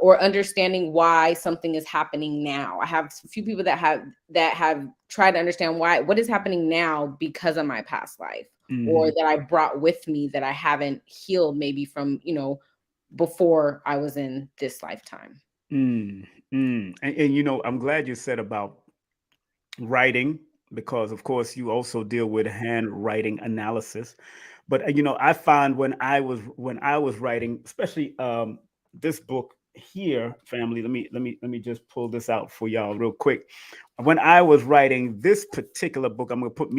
B: Or understanding why something is happening now. I have a few people that have tried to understand what is happening now because of my past life, or that I brought with me that I haven't healed, maybe from before I was in this lifetime.
A: And I'm glad you said about writing, because of course you also deal with handwriting analysis. But I find when I was writing, especially this book here, family, let me just pull this out for y'all real quick. When I was writing this particular book, I'm gonna put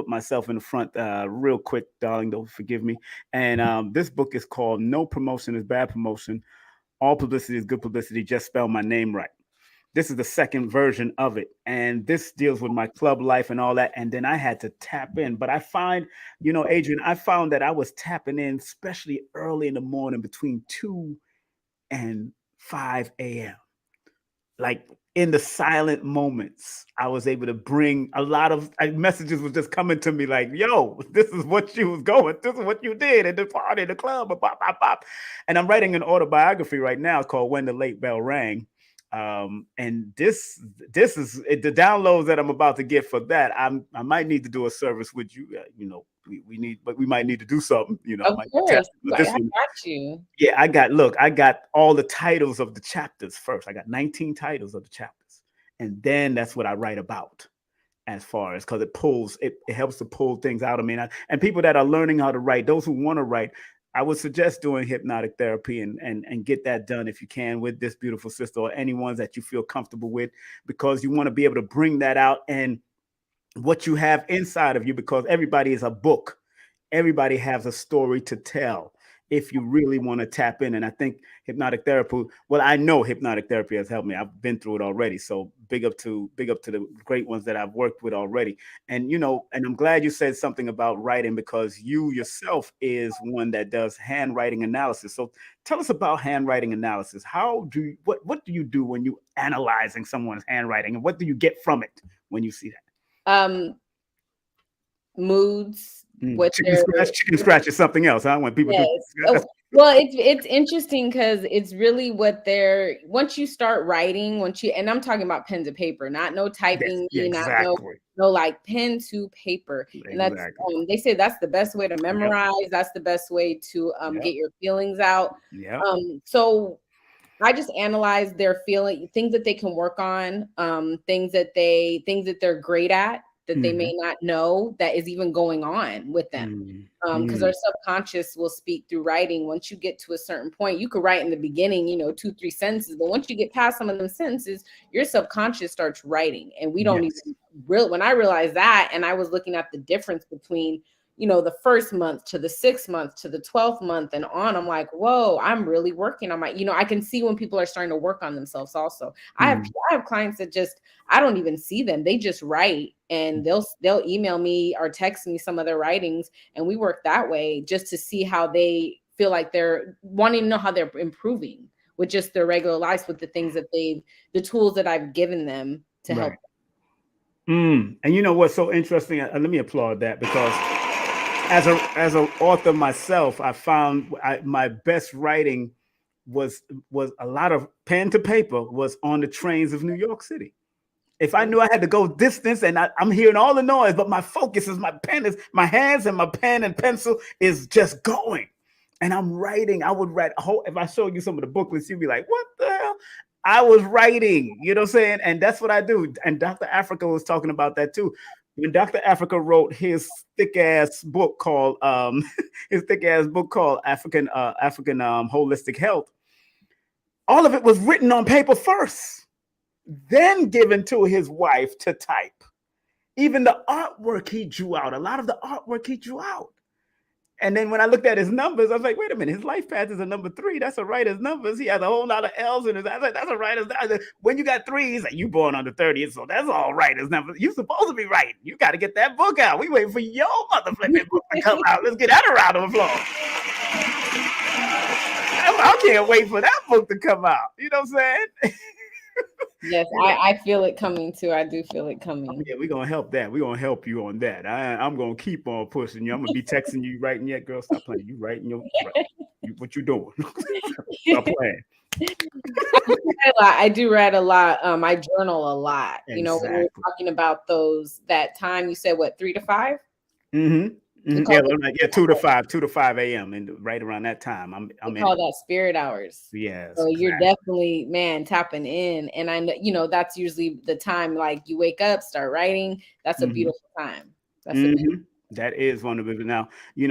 A: myself in the front real quick, darling, don't forgive me. And this book is called No Promotion is Bad Promotion, All Publicity is Good Publicity, Just Spell My Name Right. This is the second version of it. And this deals with my club life and all that. And then I had to tap in. But I find, Adrian, I found that I was tapping in, especially early in the morning between 2 and 5 a.m. Like in the silent moments, I was able to bring a lot of messages was just coming to me like, yo, this is what you was going. This is what you did at the party, the club, bop, bop, bop. And I'm writing an autobiography right now called When the Late Bell Rang. And this is the downloads that I'm about to get for that. I might need to do a service with you. We might need to do something.
B: Of course, I got you.
A: Yeah, I got all the titles of the chapters first. I got 19 titles of the chapters, and then that's what I write about. As far as, because it helps to pull things out of me. And people that are learning how to write, those who want to write, I would suggest doing hypnotic therapy and get that done if you can with this beautiful sister or anyone that you feel comfortable with, because you want to be able to bring that out and what you have inside of you, because everybody is a book. Everybody has a story to tell if you really want to tap in. And I think hypnotic therapy, well, I know hypnotic therapy has helped me. I've been through it already. So big up to the great ones that I've worked with already. And, you know, and I'm glad you said something about writing, because you yourself is one that does handwriting analysis. So tell us about handwriting analysis. What do you do when you analyzing someone's handwriting, and what do you get from it when you see that?
B: Moods.
A: Chicken scratch is something else. When people
B: yes.
A: do.
B: Well, it's interesting because it's really what once you start writing, and I'm talking about pen to paper, not no typing,
A: exactly.
B: no like pen to paper. Exactly. And that's they say that's the best way to memorize. Yep. That's the best way to get your feelings out.
A: Yeah.
B: So I just analyze their feeling, things that they can work on, things that they're great at, that they may not know that is even going on with them. Because our subconscious will speak through writing. Once you get to a certain point, you could write in the beginning, 2-3 sentences, but once you get past some of them sentences, your subconscious starts writing. And we don't even when I realized that, and I was looking at the difference between the first month to the 6th month to the 12th month and on, I'm like, whoa, I'm really working on my, I can see when people are starting to work on themselves also. I have clients that I don't even see them. They just write, and they'll email me or text me some of their writings, and we work that way just to see how they feel, like they're wanting to know how they're improving with just their regular lives, with the things that the tools that I've given them to help them.
A: And you know what's so interesting? Let me applaud that, because as an author myself, I found my best writing was a lot of pen to paper was on the trains of New York City. If I knew I had to go distance, and I'm hearing all the noise, but my focus is my hands and my pen and pencil is just going, and I'm writing. I would write if I showed you some of the booklets, you'd be like, what the hell? I was writing, you know what I'm saying? And that's what I do. And Dr. Africa was talking about that too. When Dr. Africa wrote his thick ass book called African Holistic Health, all of it was written on paper first, then given to his wife to type. Even the artwork he drew out, a lot of the artwork he drew out. And then when I looked at his numbers, I was like, wait a minute, his life path is a number 3. That's a writer's numbers. He has a whole lot of L's in his. I was like, that's a writer's number. When you got 3, he's like, you born under 30, so that's all writer's numbers. You supposed to be writing. You got to get that book out. We waiting for your motherfucking book to come out. Let's get that around the floor. I can't wait for that book to come out. You know what I'm saying?
B: Yes, I feel it coming too. I do feel it coming.
A: Yeah, we're gonna help that. We're gonna help you on that. I'm gonna keep on pushing you. I'm gonna be texting you, writing yet, girl. Stop playing. You writing what you doing? Stop playing.
B: I do write a lot. I journal a lot. Exactly. When we're talking about that time, you said what, 3 to 5?
A: Yeah, 2 to 5 a.m. and right around that time, I'm
B: call that spirit hours.
A: Yes.
B: So you're definitely, tapping in, and I know, that's usually the time, like you wake up, start writing. That's a beautiful time. That's
A: that is one of it. Now,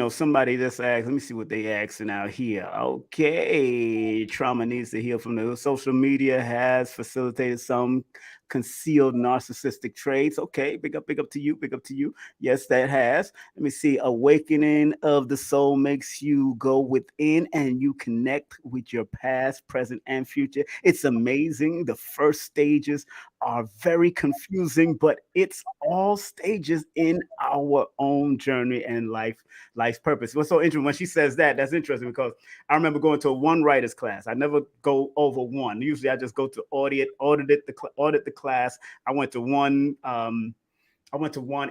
A: somebody just asked, let me see what they asking out here. Okay. Trauma needs to heal from the social media has facilitated some concealed narcissistic traits. Okay. Big up to you. Big up to you. Yes, that has. Let me see. Awakening of the soul makes you go within and you connect with your past, present, and future. It's amazing. The first stages are very confusing, but it's all stages in our own journey and life's purpose. What's so interesting when she says that's interesting, because I remember going to a one writers class. I never go over one. Usually I just go to audit the class. I went to one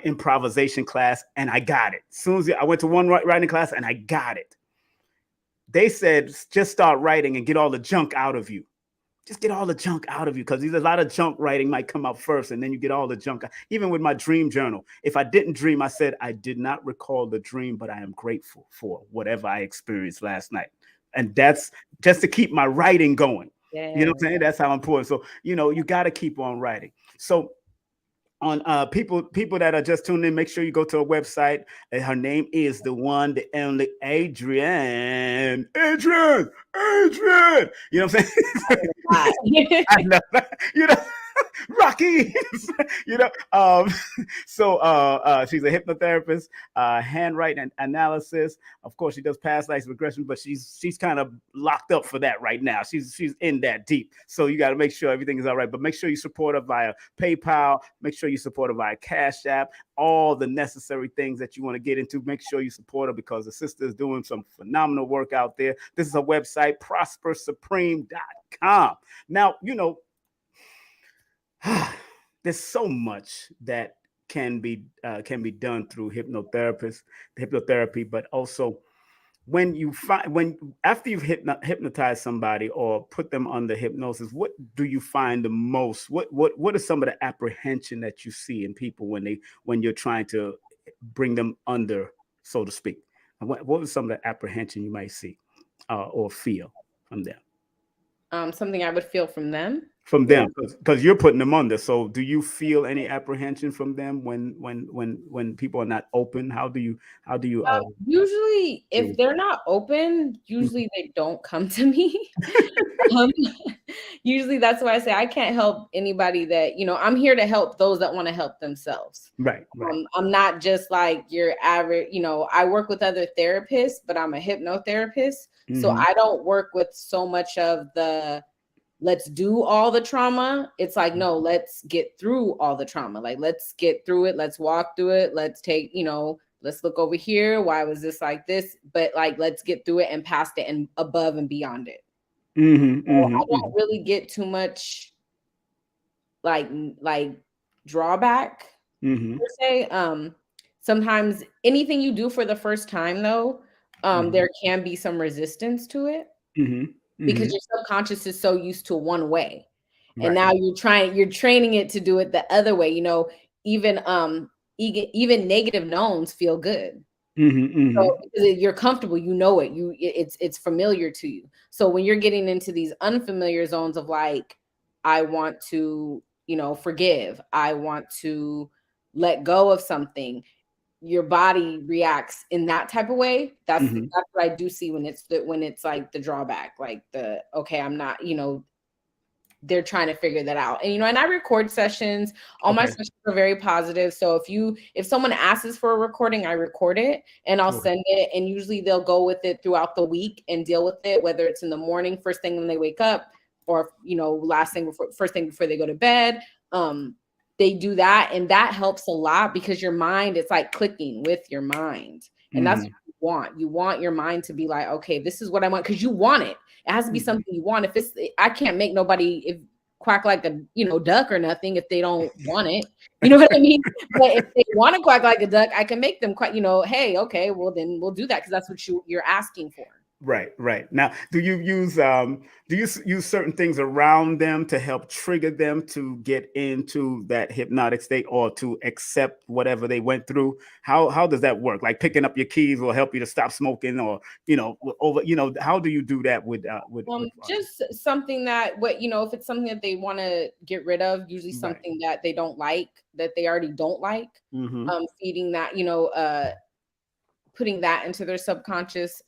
A: improvisation class and I got it. As soon as I went to one writing class and I got it. They said, just start writing and get all the junk out of you. Just get all the junk out of you, because there's a lot of junk writing might come out first, and then you get all the junk. Even with my dream journal, if I didn't dream, I said, I did not recall the dream, but I am grateful for whatever I experienced last night. And that's just to keep my writing going. Yeah. You know what I'm saying? That's how important. So, you got to keep on writing. So on people that are just tuning in, make sure you go to her website. And her name is the one, the only Adrienne. Adrian. You know what I'm saying? I know. You know, Rocky. You know. So she's a hypnotherapist, handwriting analysis. Of course, she does past life regression, but she's kind of locked up for that right now. She's in that deep. So you got to make sure everything is all right. But make sure you support her via PayPal. Make sure you support her via Cashapp. All the necessary things that you want to get into. Make sure you support her because the sister is doing some phenomenal work out there. This is her website, prospersupreme.com. Now, you know, there's so much that can be done through hypnotherapy, but also after you've hypnotized somebody or put them under hypnosis, what do you find the most? What are some of the apprehension that you see in people when you're trying to bring them under, so to speak? What is some of the apprehension you might see or feel from them?
B: Something I would feel from them.
A: From them, because you're putting them under. So do you feel any apprehension from them when people are not open? How do you
B: usually if they're not open, usually they don't come to me. Usually that's why I say I can't help anybody that, you know, I'm here to help those that want to help themselves.
A: Right.
B: I'm not just like your average, you know, I work with other therapists, but I'm a hypnotherapist. So I don't work with so much of the let's do all the trauma. It's like, no, let's get through all the trauma. Like, let's get through it. Let's walk through it. Let's take, you know, let's look over here. Why was this like this? But like, let's get through it and past it and above and beyond it. So I don't really get too much like drawback per se. Sometimes anything you do for the first time though, there can be some resistance to it. Because your subconscious is so used to one way. And now you're training it to do it the other way. You know, even negative knowns feel good. So because you're comfortable, you know it. It's familiar to you. So when you're getting into these unfamiliar zones of like, I want to, you know, forgive, I want to let go of something, your body reacts in that type of way. That's what I do see when it's like the drawback, like okay, I'm not, you know, they're trying to figure that out. And, you know, and I record sessions. All my sessions are very positive. So if someone asks for a recording, I record it and I'll send it. And usually they'll go with it throughout the week and deal with it, whether it's in the morning, first thing when they wake up, or, you know, first thing before they go to bed. They do that, and that helps a lot because your mind, it's like clicking with your mind, and that's what you want. You want your mind to be like, okay, this is what I want, because you want it. It has to be something you want. I can't make nobody quack like a, you know, duck or nothing if they don't want it. You know what I mean? But if they want to quack like a duck, I can make them quack. You know, hey, okay, well then we'll do that because that's what you're asking for.
A: Right. Now, do you use certain things around them to help trigger them to get into that hypnotic state or to accept whatever they went through? How does that work? Like picking up your keys will help you to stop smoking, or, you know, how do you do that with
B: just something that, you know, if it's something that they want to get rid of, usually something that they don't like, that they already don't like, feeding that, you know, putting that into their subconscious.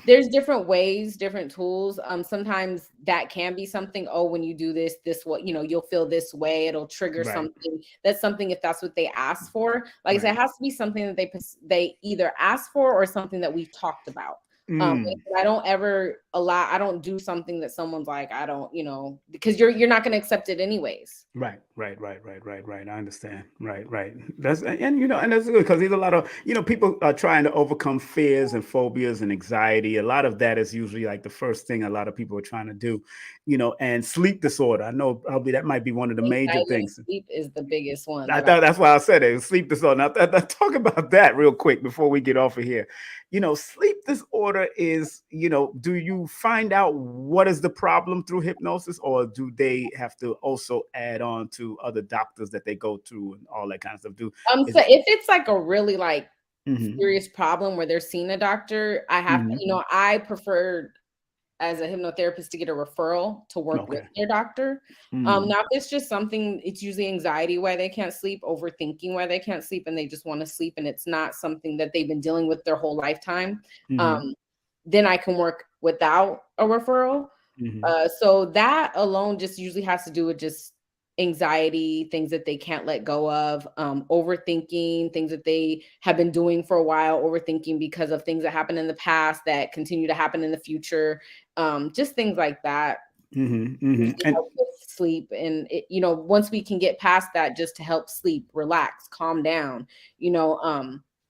B: There's different ways, different tools. Sometimes that can be something, when you do this what, you know, you'll feel this way, it'll trigger something. That's something, if that's what they ask for. Like I said, it has to be something that they either ask for or something that we've talked about. I don't do something that someone's like, I don't, you know, because you're not going to accept it anyways.
A: Right. I understand. Right. That's, and, you know, and that's good because there's a lot of, you know, people are trying to overcome fears and phobias and anxiety. A lot of that is usually like the first thing a lot of people are trying to do, you know, and sleep disorder. I know probably that might be one of the major things.
B: Sleep is the biggest one.
A: That's why I said it. Sleep disorder. Now, talk about that real quick before we get off of here. You know, sleep disorder is, you know, do you find out what is the problem through hypnosis, or do they have to also add on to other doctors that they go to and all that kind of stuff?
B: So if it's like a really serious problem where they're seeing a doctor, I have to, you know, I prefer as a hypnotherapist to get a referral to work with their doctor. Now, if it's just something, it's usually anxiety why they can't sleep, overthinking why they can't sleep, and they just want to sleep, and it's not something that they've been dealing with their whole lifetime. Then I can work without a referral. So that alone just usually has to do with just anxiety, things that they can't let go of, overthinking, things that they have been doing for a while, overthinking because of things that happened in the past that continue to happen in the future, just things like that.
A: And
B: help with sleep, and it, once we can get past that, just to help sleep, relax, calm down,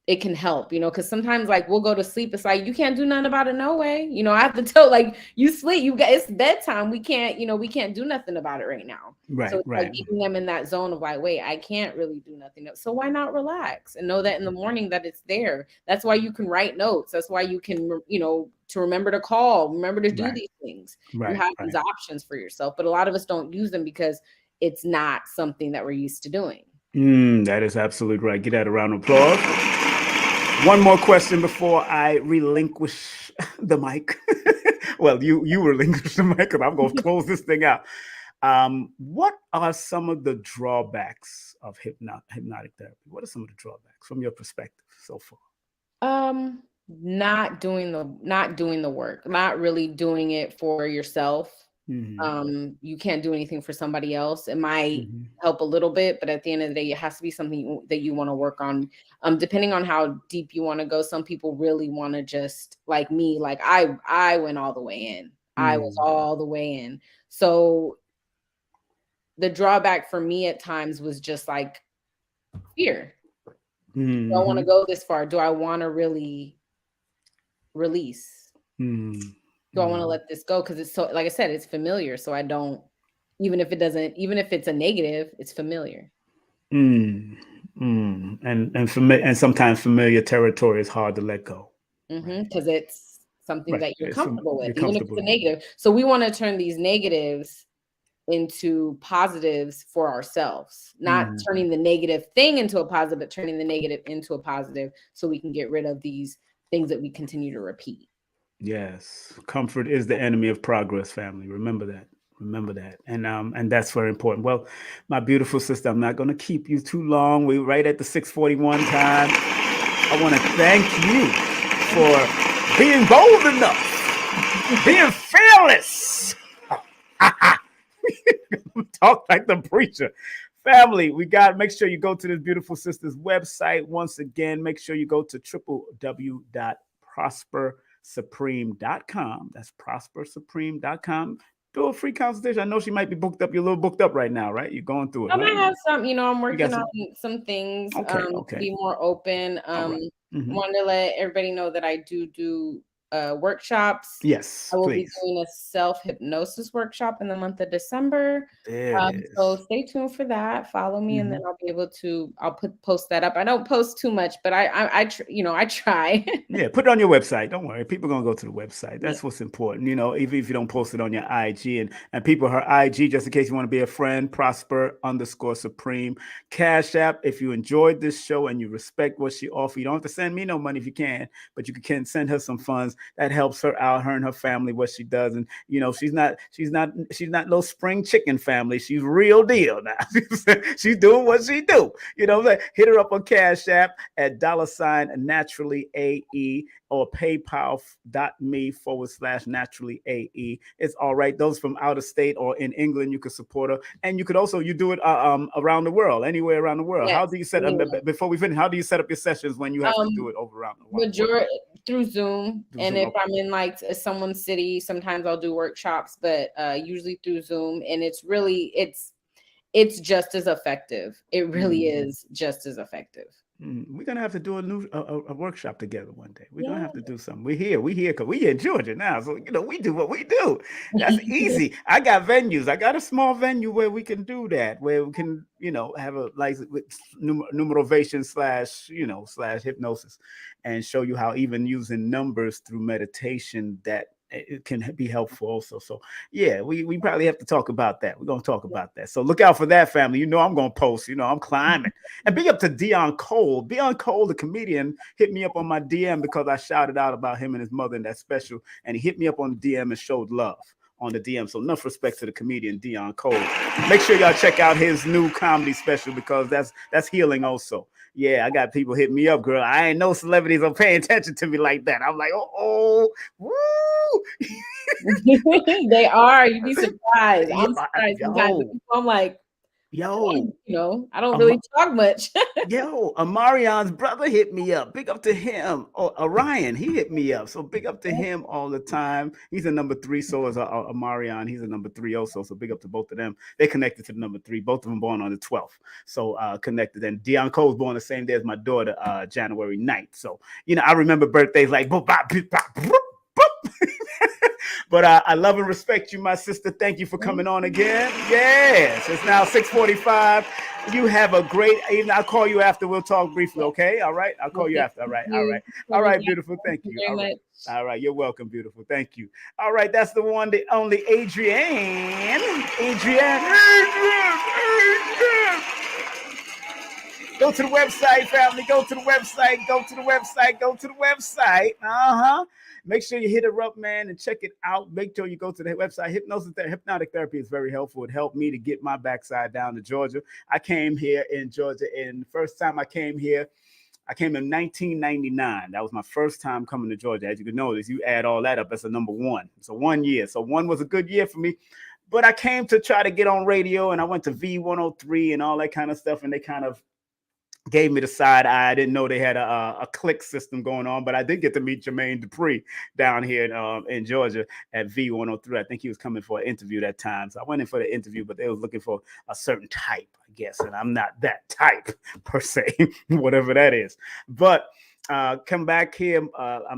B: it can help, because sometimes like we'll go to sleep, it's like you can't do nothing about it, no way. I have to tell, like, you sleep, it's bedtime, we can't do nothing about it right now. So it's like keeping them in that zone of like, wait, I can't really do nothing, so why not relax and know that in the morning that it's there. That's why you can write notes, that's why you can to remember to call, remember to do these things. You have these options for yourself, but a lot of us don't use them because it's not something that we're used to doing.
A: That is absolutely right. Get that a round of applause. One more question before I relinquish the mic. Well, you relinquish the mic, because I'm going to close this thing out. What are some of the drawbacks of hypnotic therapy? What are some of the drawbacks from your perspective so far?
B: Not doing the work, not really doing it for yourself. You can't do anything for somebody else. It might help a little bit, but at the end of the day, it has to be something that you want to work on. Depending on how deep you want to go, some people really want to just, like me, like I went all the way in. I was all the way in. So the drawback for me at times was just like fear. Do I want to go this far? Do I want to really release? Do I want to let this go? Because it's so, like I said, it's familiar. So I don't, even if it's a negative, it's familiar.
A: And sometimes familiar territory is hard to let go.
B: Because it's something that you're comfortable with, even if it's a negative. So we want to turn these negatives into positives for ourselves, not turning the negative thing into a positive, but turning the negative into a positive, so we can get rid of these things that we continue to repeat.
A: Yes, comfort is the enemy of progress, family. Remember that. And that's very important. Well, my beautiful sister, I'm not going to keep you too long. We're right at the 6:41 time. I want to thank you for being bold enough, being fearless. Talk like the preacher. Family, make sure you go to this beautiful sister's website. Once again, make sure you go to www.prospersupreme.com. That's prospersupreme.com. Do a free consultation. I know she might be booked up. You're a little booked up right now, right? You're going through it.
B: I might have some, I'm working on some things to be more open. Wanted to let everybody know that I do workshops.
A: Yes,
B: I will be doing a self-hypnosis workshop in the month of December. So stay tuned for that. Follow me, and then I'll post that up. I don't post too much, but I try.
A: Yeah, put it on your website. Don't worry. People are going to go to the website. That's what's important. Even if you don't post it on your IG. And people, her IG, just in case you want to be a friend, Prosper_Supreme. Cashapp, if you enjoyed this show and you respect what she offers, you don't have to send me no money if you can, but you can send her some funds. That helps her out, her and her family, what she does. And she's not no spring chicken family. She's real deal now. She's doing what she do. Hit her up on Cash App at $naturallyAE or paypal.me/naturallyAE. It's all right. Those from out of state or in England, you can support her. And you could also, you do it around the world, anywhere around the world. Yes, how do you set up, before we finish, how do you set up your sessions when you have to do it over around the world?
B: Majority through Zoom. If I'm in like someone's city, sometimes I'll do workshops, but usually through Zoom. And it's really, it's just as effective. It really is just as effective.
A: We're gonna have to do a workshop together one day. We're gonna have to do something. We're here because we're in Georgia now, so we do what we do. That's easy. I got venues. I got a small venue where we can do that, where we can have a license with numerovation / hypnosis, and show you how even using numbers through meditation that it can be helpful also. So yeah, we probably have to talk about that. We're gonna talk about that. So look out for that, family. I'm gonna post. I'm climbing. And big up to Dion Cole. Dion Cole, the comedian, hit me up on my DM because I shouted out about him and his mother in that special, and he hit me up on the DM and showed love on the DM. So enough respect to the comedian Dion Cole. Make sure y'all check out his new comedy special because that's healing also. Yeah, I got people hitting me up, girl. I ain't no celebrities are paying attention to me like that. I'm like, oh, woo.
B: They are. You'd be surprised. I'm surprised
A: Yo,
B: sometimes. I'm like,
A: yo,
B: I don't really talk much.
A: Yo, Amarion's brother hit me up. Big up to him. Oh, Orion, he hit me up. So big up to him all the time. He's a number 3. So is Amarion. He's a number 3 also. So big up to both of them. They connected to the number 3. Both of them born on the 12th. So connected. And Dion Cole's born the same day as my daughter, January 9th. So, I remember birthdays like boop, bop, boop, bop, boop, boop. But I love and respect you, my sister. Thank you for coming on again. Yes, it's now 6:45. You have a great evening. I'll call you after. We'll talk briefly, okay? All right? I'll call you after. All right. All right, beautiful. Thank you. All right. You're welcome, beautiful. Thank you. All right. That's the one, the only Adrienne. Go to the website, family. Go to the website. Go to the website. Go to the website. Make sure you hit her up, man, and check it out. Make sure you go to the website. Hypnotic therapy is very helpful. It helped me to get my backside down to Georgia. I came here in Georgia, and the first time I came here, I came in 1999. That was my first time coming to Georgia. As you can notice, you add all that up, that's a number 1. So 1 year. So 1 was a good year for me. But I came to try to get on radio, and I went to V103 and all that kind of stuff, and they kind of gave me the side eye. I didn't know they had a click system going on, but I did get to meet Jermaine Dupree down here in Georgia at V103. I think he was coming for an interview that time. So I went in for the interview, but they was looking for a certain type, I guess. And I'm not that type per se, whatever that is. But come back here.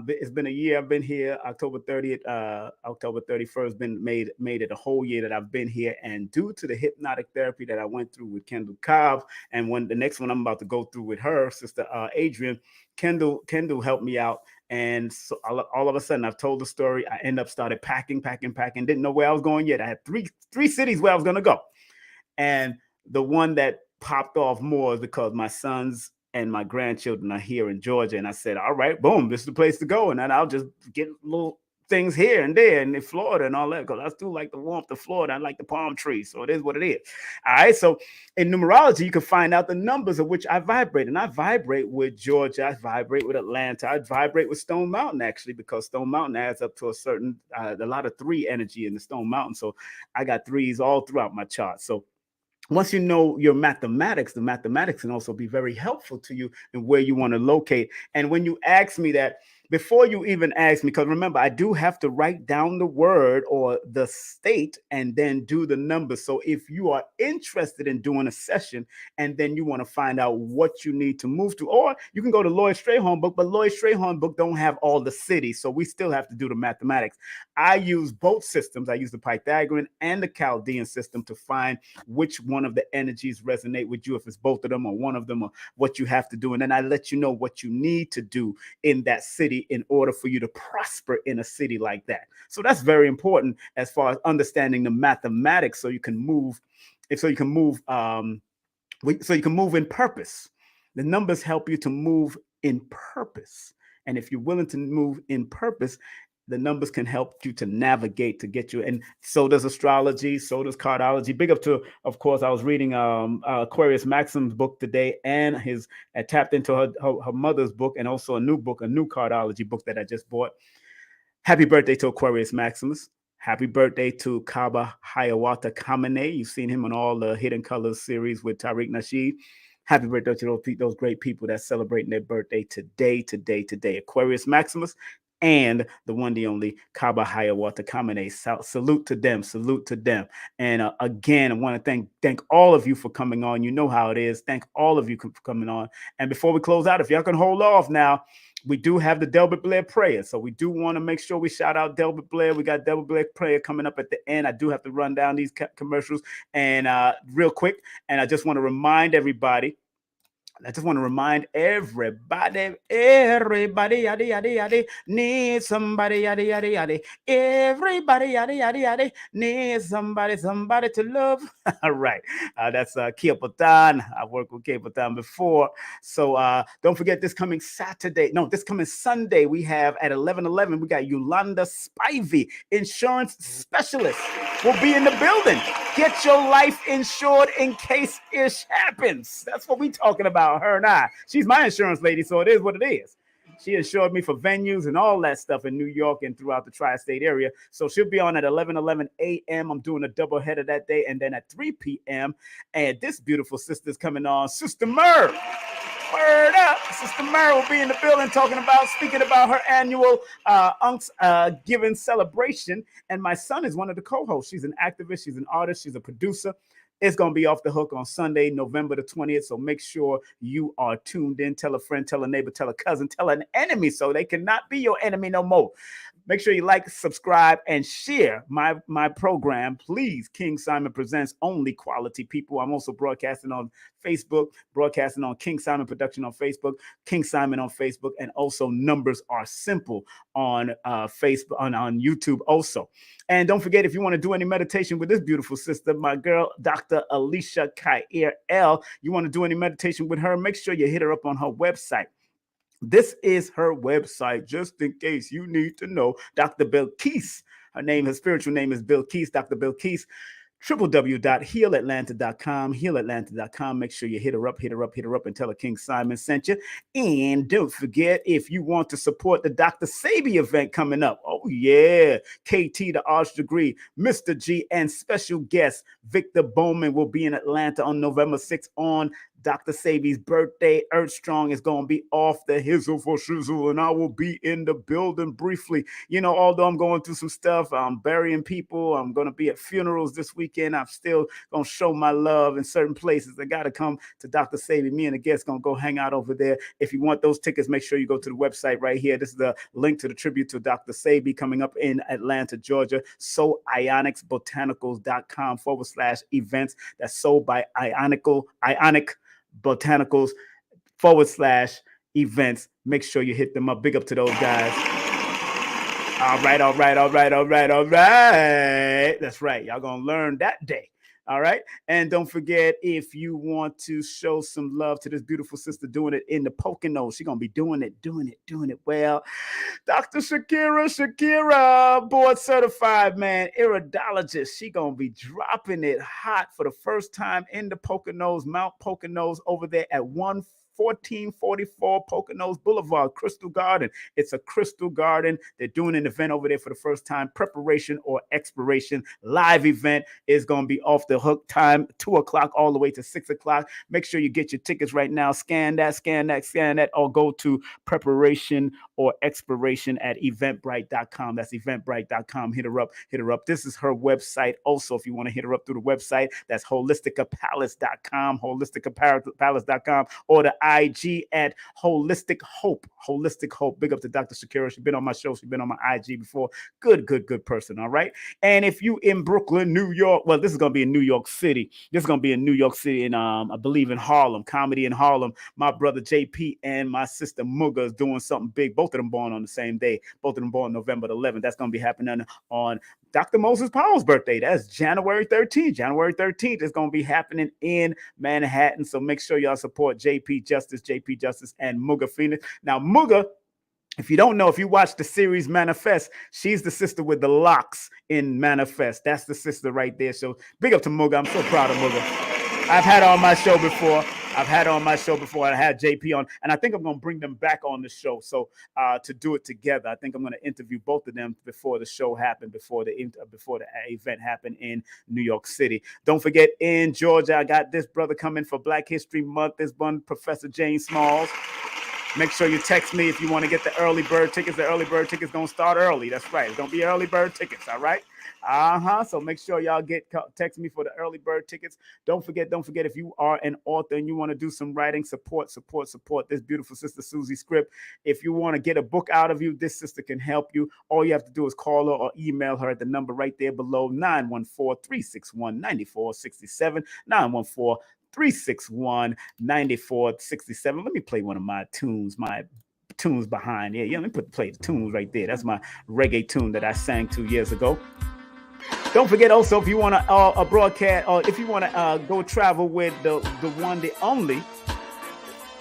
A: It's been a year. I've been here. October 30th, October 31st, been made it a whole year that I've been here. And due to the hypnotic therapy that I went through with Kendall Cobb, and the next one I'm about to go through with her sister Adrian, Kendall helped me out. And so all of a sudden, I've told the story. I end up started packing. Didn't know where I was going yet. I had three cities where I was going to go, and the one that popped off more is because my sons and my grandchildren are here in Georgia. And I said, all right, boom, this is the place to go. And then I'll just get little things here and there and in Florida and all that, because I still like the warmth of Florida. I like the palm trees. So it is what it is. All right. So in numerology, you can find out the numbers of which I vibrate. And I vibrate with Georgia. I vibrate with Atlanta. I vibrate with Stone Mountain, actually, because Stone Mountain adds up to a lot of 3 energy in the Stone Mountain. So I got 3s all throughout my chart. So once you know your mathematics, the mathematics can also be very helpful to you in where you want to locate. And when you ask me that, before you even ask me, because remember, I do have to write down the word or the state and then do the numbers. So if you are interested in doing a session and then you want to find out what you need to move to, or you can go to Lloyd Strayhorn book, but Lloyd Strayhorn book don't have all the cities. So we still have to do the mathematics. I use both systems. I use the Pythagorean and the Chaldean system to find which one of the energies resonate with you, if it's both of them or one of them, or what you have to do. And then I let you know what you need to do in that city in order for you to prosper in a city like that. So that's very important as far as understanding the mathematics, so you can move in purpose. The numbers help you to move in purpose. And if you're willing to move in purpose, the numbers can help you to navigate to get you. And so does astrology, so does cardology. Big up to, of course, I was reading Aquarius Maxim's book today, and I tapped into her mother's book, and also a new cardology book that I just bought. Happy birthday to Aquarius Maximus. Happy birthday to Kaba Hiawatha Kamene. You've seen him on all the Hidden Colors series with Tariq Nasheed. Happy birthday to those great people that's celebrating their birthday today. Aquarius Maximus and the one, the only Kaba Hiawatha Kamene. Salute to them. And again, I want to thank all of you for coming on. You know how it is. Thank all of you for coming on. And before we close out, if y'all can hold off now, we do have the Delbert Blair prayer. So we do want to make sure we shout out Delbert Blair. We got Delbert Blair prayer coming up at the end. I do have to run down these commercials and real quick. And I just want to remind everybody, I just want to remind everybody, yada, yada, yada, needs somebody, yada, yada, yada. Everybody, yada, yada, yada, needs somebody to love. All right. That's Kiapatan. I've worked with Kiapatan before. So don't forget this coming this coming Sunday, we have at 11:11, we got Yolanda Spivey, insurance specialist, will be in the building. Get your life insured in case ish happens. That's what we talking about, her and I. She's my insurance lady, so it is what it is. She insured me for venues and all that stuff in New York and throughout the tri-state area. So she'll be on at 11:11 a.m. I'm doing a double header that day, and then at 3 p.m. And this beautiful sister's coming on, Sister Merv. Word up. Sister Mary will be in the building speaking about her annual giving celebration. And my son is one of the co-hosts. She's an activist. She's an artist. She's a producer. It's going to be off the hook on Sunday, November the 20th. So make sure you are tuned in. Tell a friend, tell a neighbor, tell a cousin, tell an enemy so they cannot be your enemy no more. Make sure you like, subscribe, and share my program. Please, King Simon Presents, only quality people. I'm also broadcasting on Facebook, broadcasting on King Simon Production on Facebook, King Simon on Facebook, and also Numbers Are Simple on Facebook, on YouTube also. And don't forget, if you want to do any meditation with this beautiful sister, my girl, Dr. Alicia Kair L., you want to do any meditation with her, make sure you hit her up on her website. This is her website, just in case you need to know. Dr. Bilquis. Her spiritual name is Bilquis, Dr. Bilquis. www.healatlanta.com, healatlanta.com. Make sure you hit her up, and tell her King Simon sent you. And don't forget, if you want to support the Dr. Sabi event coming up, oh yeah, KT, the Arts Degree, Mr. G, and special guest Victor Bowman will be in Atlanta on November 6th on Dr. Sabi's birthday. Earth Strong is going to be off the hizzle for shizzle, and I will be in the building briefly. You know, although I'm going through some stuff, I'm burying people, I'm going to be at funerals this weekend, I'm still going to show my love in certain places. I got to come to Dr. Sabi. Me and the guests going to go hang out over there. If you want those tickets, make sure you go to the website right here. This is the link to the tribute to Dr. Sabi coming up in Atlanta, Georgia. SoIonicsBotanicals.com/events. That's Soul by Ionic Botanicals/events. Make sure you hit them up. Big up to those guys. All right. That's right. Y'all gonna learn that day. All right. And don't forget, if you want to show some love to this beautiful sister doing it in the Poconos, she's gonna be doing it well. Dr. Shakira, board certified, man, iridologist. She gonna be dropping it hot for the first time in the Poconos, Mount Poconos, over there at 1444 Poconos Boulevard, Crystal Garden. It's a Crystal Garden. They're doing an event over there for the first time. Preparation or expiration. Live event is going to be off the hook time, 2 o'clock all the way to 6 o'clock. Make sure you get your tickets right now. Scan that, or go to preparation or expiration at eventbrite.com. That's eventbrite.com. Hit her up. This is her website. Also, if you want to hit her up through the website, that's holisticapalace.com, holisticapalace.com, or the IG at Holistic Hope. Big up to Dr. Shakira. She's been on my show. She's been on my IG before. Good person. All right. And if you in Brooklyn, New York, well, this is going to be in New York City. This is going to be in New York City, and I believe in Harlem, comedy in Harlem. My brother JP and my sister Muga is doing something big. Both of them born on the same day. Both of them born November 11th. That's going to be happening on Dr. Moses Powell's birthday. That's January 13th. January 13th is going to be happening in Manhattan. So make sure y'all support JP Justice, and Muga Phoenix. Now, Muga, if you don't know, if you watch the series Manifest, she's the sister with the locks in Manifest. That's the sister right there. So big up to Muga. I'm so proud of Muga. I've had her on my show before. I had JP on, and I think I'm going to bring them back on the show. So to do it together, I think I'm going to interview both of them before the show happened, before the event happened in New York City. Don't forget, in Georgia, I got this brother coming for Black History Month. This one, Professor James Smalls. Make sure you text me if you want to get the early bird tickets. The early bird tickets going to start early. That's right. It's going to be early bird tickets. All right. So make sure y'all text me for the early bird tickets. Don't forget, if you are an author and you want to do some writing, support this beautiful sister Susie Script. If you want to get a book out of you, this sister can help you. All you have to do is call her or email her at the number right there below, 914-361-9467, 361-9467. Let me play one of my tunes behind. Yeah, let me play the tunes right there. That's my reggae tune that I sang 2 years ago. Don't forget also, if you want to broadcast, or if you want to go travel with the one, the only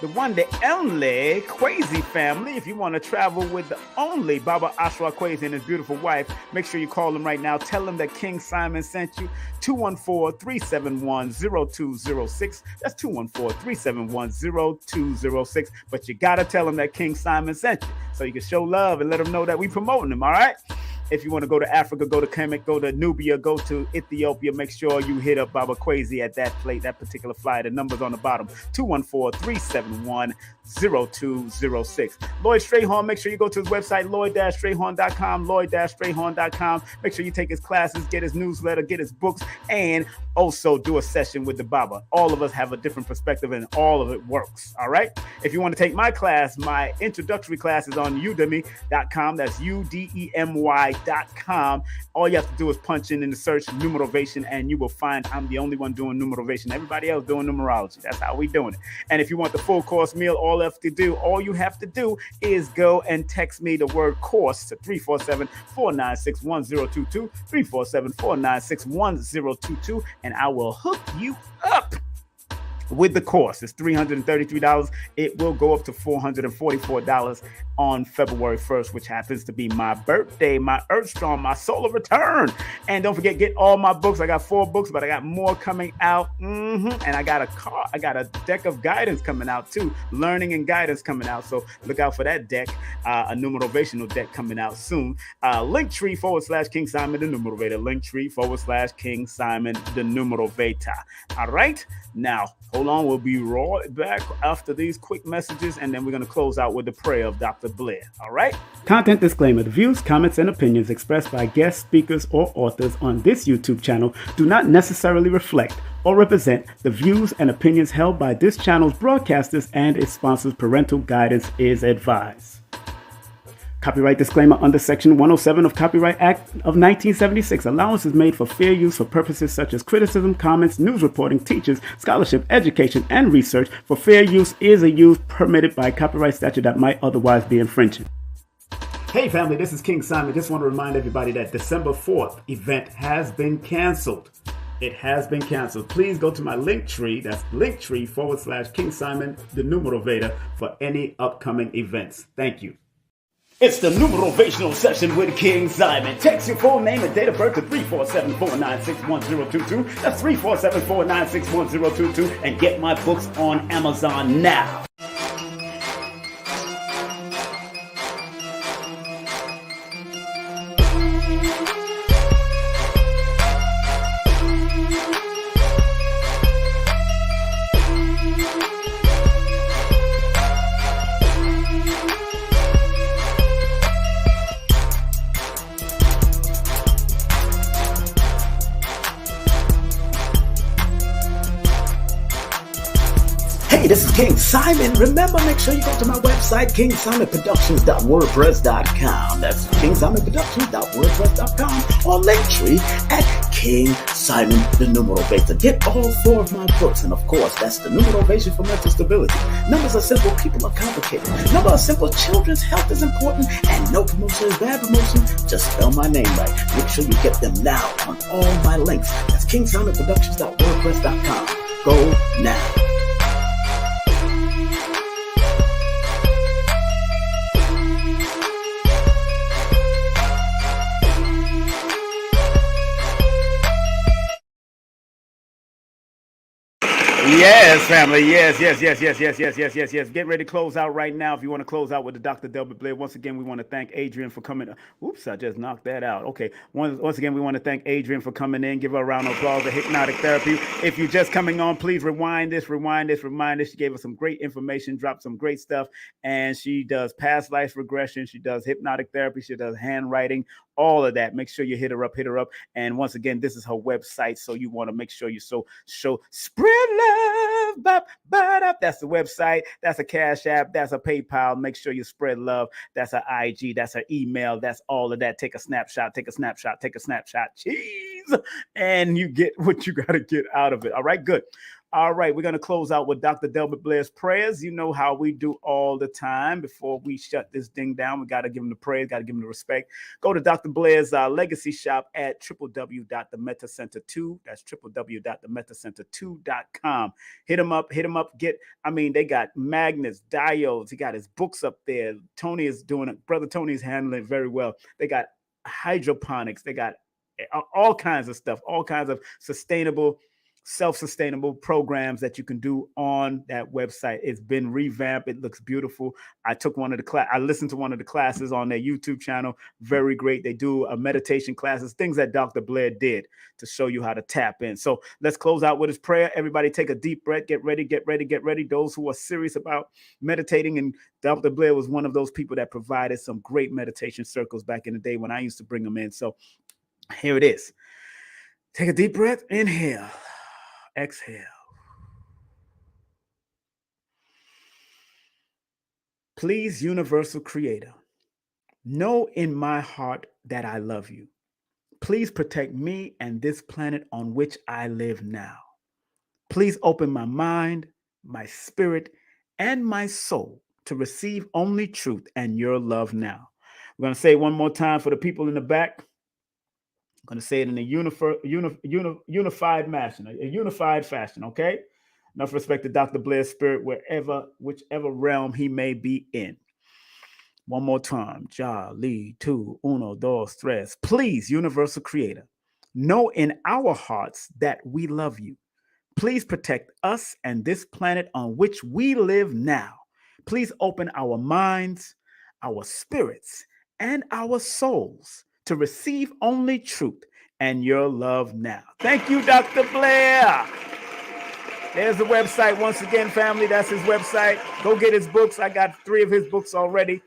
A: Kwesi family. If you want to travel with the only Baba Ashra Kwesi and his beautiful wife, make sure you call them right now. Tell them that King Simon sent you. 214-371-0206. That's 214-371-0206. But you got to tell them that King Simon sent you, so you can show love and let them know that we promoting them, all right? If you want to go to Africa, go to Kemet, go to Nubia, go to Ethiopia, make sure you hit up Baba Kwesi at that particular flight. The number's on the bottom, 214-371-0206. Lloyd Strayhorn, make sure you go to his website, lloyd-strayhorn.com, lloyd-strayhorn.com. Make sure you take his classes, get his newsletter, get his books, and also do a session with the Baba. All of us have a different perspective, and all of it works, all right? If you want to take my class, my introductory class is on udemy.com. That's UDEMY.com. All you have to do is punch in the search Numerovation, and you will find I'm the only one doing Numerovation. Everybody else doing numerology. That's how we doing it. And if you want the full course meal, all you have to do is go and text me the word course to 347-496-1022, 347-496-1022, and I will hook you up with the course. It's $333. It will go up to $444 on February 1st, which happens to be my birthday, my Earthstorm, my solar return. And don't forget, get all my books. I got 4 books, but I got more coming out. And I got a deck of guidance coming out too, learning and guidance coming out. So look out for that deck, a numerovational deck coming out soon. Linktree/King Simon the Numerovator, Linktree/King Simon the Numerovator. All right. Now, hold on. We'll be right back after these quick messages, and then we're going to close out with the prayer of Dr. Blair. All right? Content disclaimer. The views, comments, and opinions expressed by guest speakers or authors on this YouTube channel do not necessarily reflect or represent the views and opinions held by this channel's broadcasters and its sponsors. Parental guidance is advised. Copyright disclaimer under Section 107 of Copyright Act of 1976. Allowance is made for fair use for purposes such as criticism, comments, news reporting, teachers, scholarship, education, and research. For fair use is a use permitted by copyright statute that might otherwise be infringing. Hey family, this is King Simon. Just want to remind everybody that December 4th event has been canceled. It has been canceled. Please go to my Linktree. That's Linktree/King Simon the Numerovator for any upcoming events. Thank you. It's the Numerovational session with King Simon. Text your full name and date of birth to 347-496-1022. That's 347-496-1022. And get my books on Amazon now. This is King Simon. Remember, make sure you go to my website, kingsimonproductions.wordpress.com. That's kingsimonproductions.wordpress.com, or Linktree at King Simon the Numerovator. Get all 4 of my books, and of course, that's the Numerovation for mental stability. Numbers are simple, people are complicated. Numbers are simple, children's health is important, and no promotion is bad promotion. Just spell my name right. Make sure you get them now on all my links. That's kingsimonproductions.wordpress.com. Go now. Yes, family. Yes. Get ready to close out right now. If you want to close out with the Dr. Delbert Blair, once again, we want to thank Adrian for coming. Oops, I just knocked that out. Okay. Once again, we want to thank Adrian for coming in. Give her a round of applause for Hypnotic Therapy. If you're just coming on, please rewind this. She gave us some great information, dropped some great stuff, and she does past life regression. She does hypnotic therapy. She does handwriting. All of that. Make sure you hit her up. And once again, this is her website. So you want to make sure you spread love. That's the website. That's a Cashapp. That's a PayPal. Make sure you spread love. That's her IG. That's her email. That's all of that. Take a snapshot. Cheese. And you get what you got to get out of it. All right, good. All right, we're going to close out with Dr. Delbert Blair's prayers. You know how we do all the time. Before we shut this thing down, we got to give him the praise, got to give him the respect. Go to Dr. Blair's legacy shop at www.themetacenter2. That's www.themetacenter2.com. Hit him up. They got magnets, diodes. He got his books up there. Tony is doing it. Brother Tony is handling it very well. They got hydroponics. They got all kinds of stuff, all kinds of self-sustainable programs that you can do on that website. It's been revamped. It looks beautiful. I listened to one of the classes on their YouTube channel. Very great. They do meditation classes, things that Dr. Blair did to show you how to tap in. So let's close out with his prayer. Everybody take a deep breath. Get ready. Those who are serious about meditating, and Dr. Blair was one of those people that provided some great meditation circles back in the day when I used to bring them in. So here it is. Take a deep breath. Inhale. Exhale. Please, universal creator, know in my heart that I love you. Please protect me and this planet on which I live now. Please open my mind, my spirit, and my soul to receive only truth and your love now. We're going to say it one more time for the people in the back. I'm going to say it in a unified fashion, okay? Enough respect to Dr. Blair's spirit, whichever realm he may be in. One more time. Ja, li, tu, uno, dos, tres. Please, universal creator, know in our hearts that we love you. Please protect us and this planet on which we live now. Please open our minds, our spirits, and our souls to receive only truth and your love now. Thank you, Dr. Blair. There's the website. Once again, family, that's his website. Go get his books. I got 3 of his books already.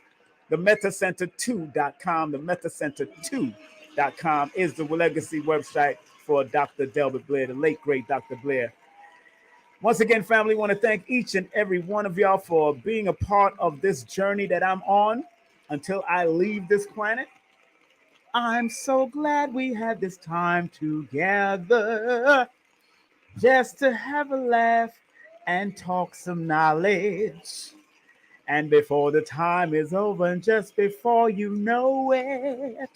A: TheMetacenter2.com. TheMetacenter2.com is the legacy website for Dr. Delbert Blair, the late, great Dr. Blair. Once again, family, want to thank each and every one of y'all for being a part of this journey that I'm on until I leave this planet. I'm so glad we had this time together just to have a laugh and talk some knowledge. And before the time is over and just before you know it,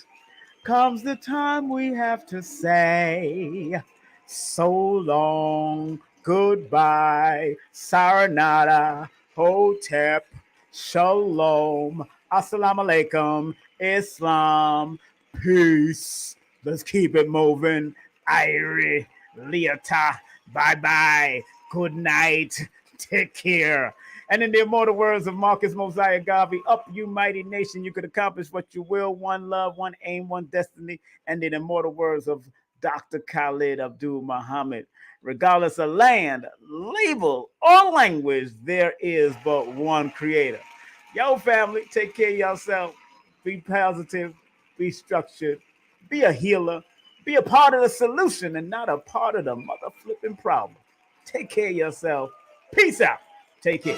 A: comes the time we have to say so long, goodbye, sayonara, hotep, shalom, assalamu alaikum, Islam, peace. Let's keep it moving. Iri, Liata, bye-bye, good night, take care. And in the immortal words of Marcus Mosiah Garvey, up you mighty nation, you could accomplish what you will. One love, one aim, one destiny. And in the immortal words of Dr. Khalid Abdul Muhammad, regardless of land, label, or language, there is but one creator. Yo, family, take care of yourself. Be positive, be structured, be a healer, be a part of the solution and not a part of the mother flipping problem. Take care of yourself. Peace out. Take care.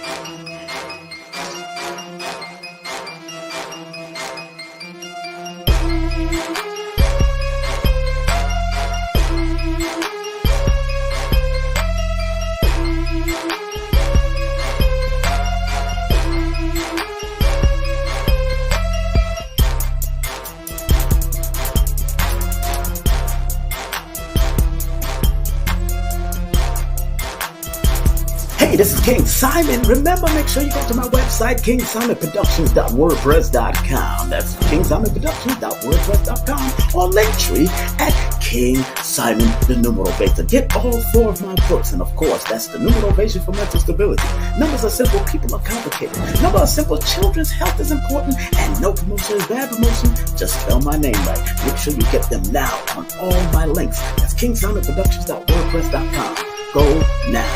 A: Hey, this is King Simon. Remember, make sure you go to my website, KingSimonProductions.wordpress.com. That's KingSimonProductions.wordpress.com, or Linktree at King Simon the Numerology. Get all 4 of my books, and of course, that's the Numerology for mental stability. Numbers are simple, people are complicated. Numbers are simple, children's health is important, and no promotion is bad promotion. Just spell my name right. Make sure you get them now on all my links. That's KingSimonProductions.wordpress.com. Go now.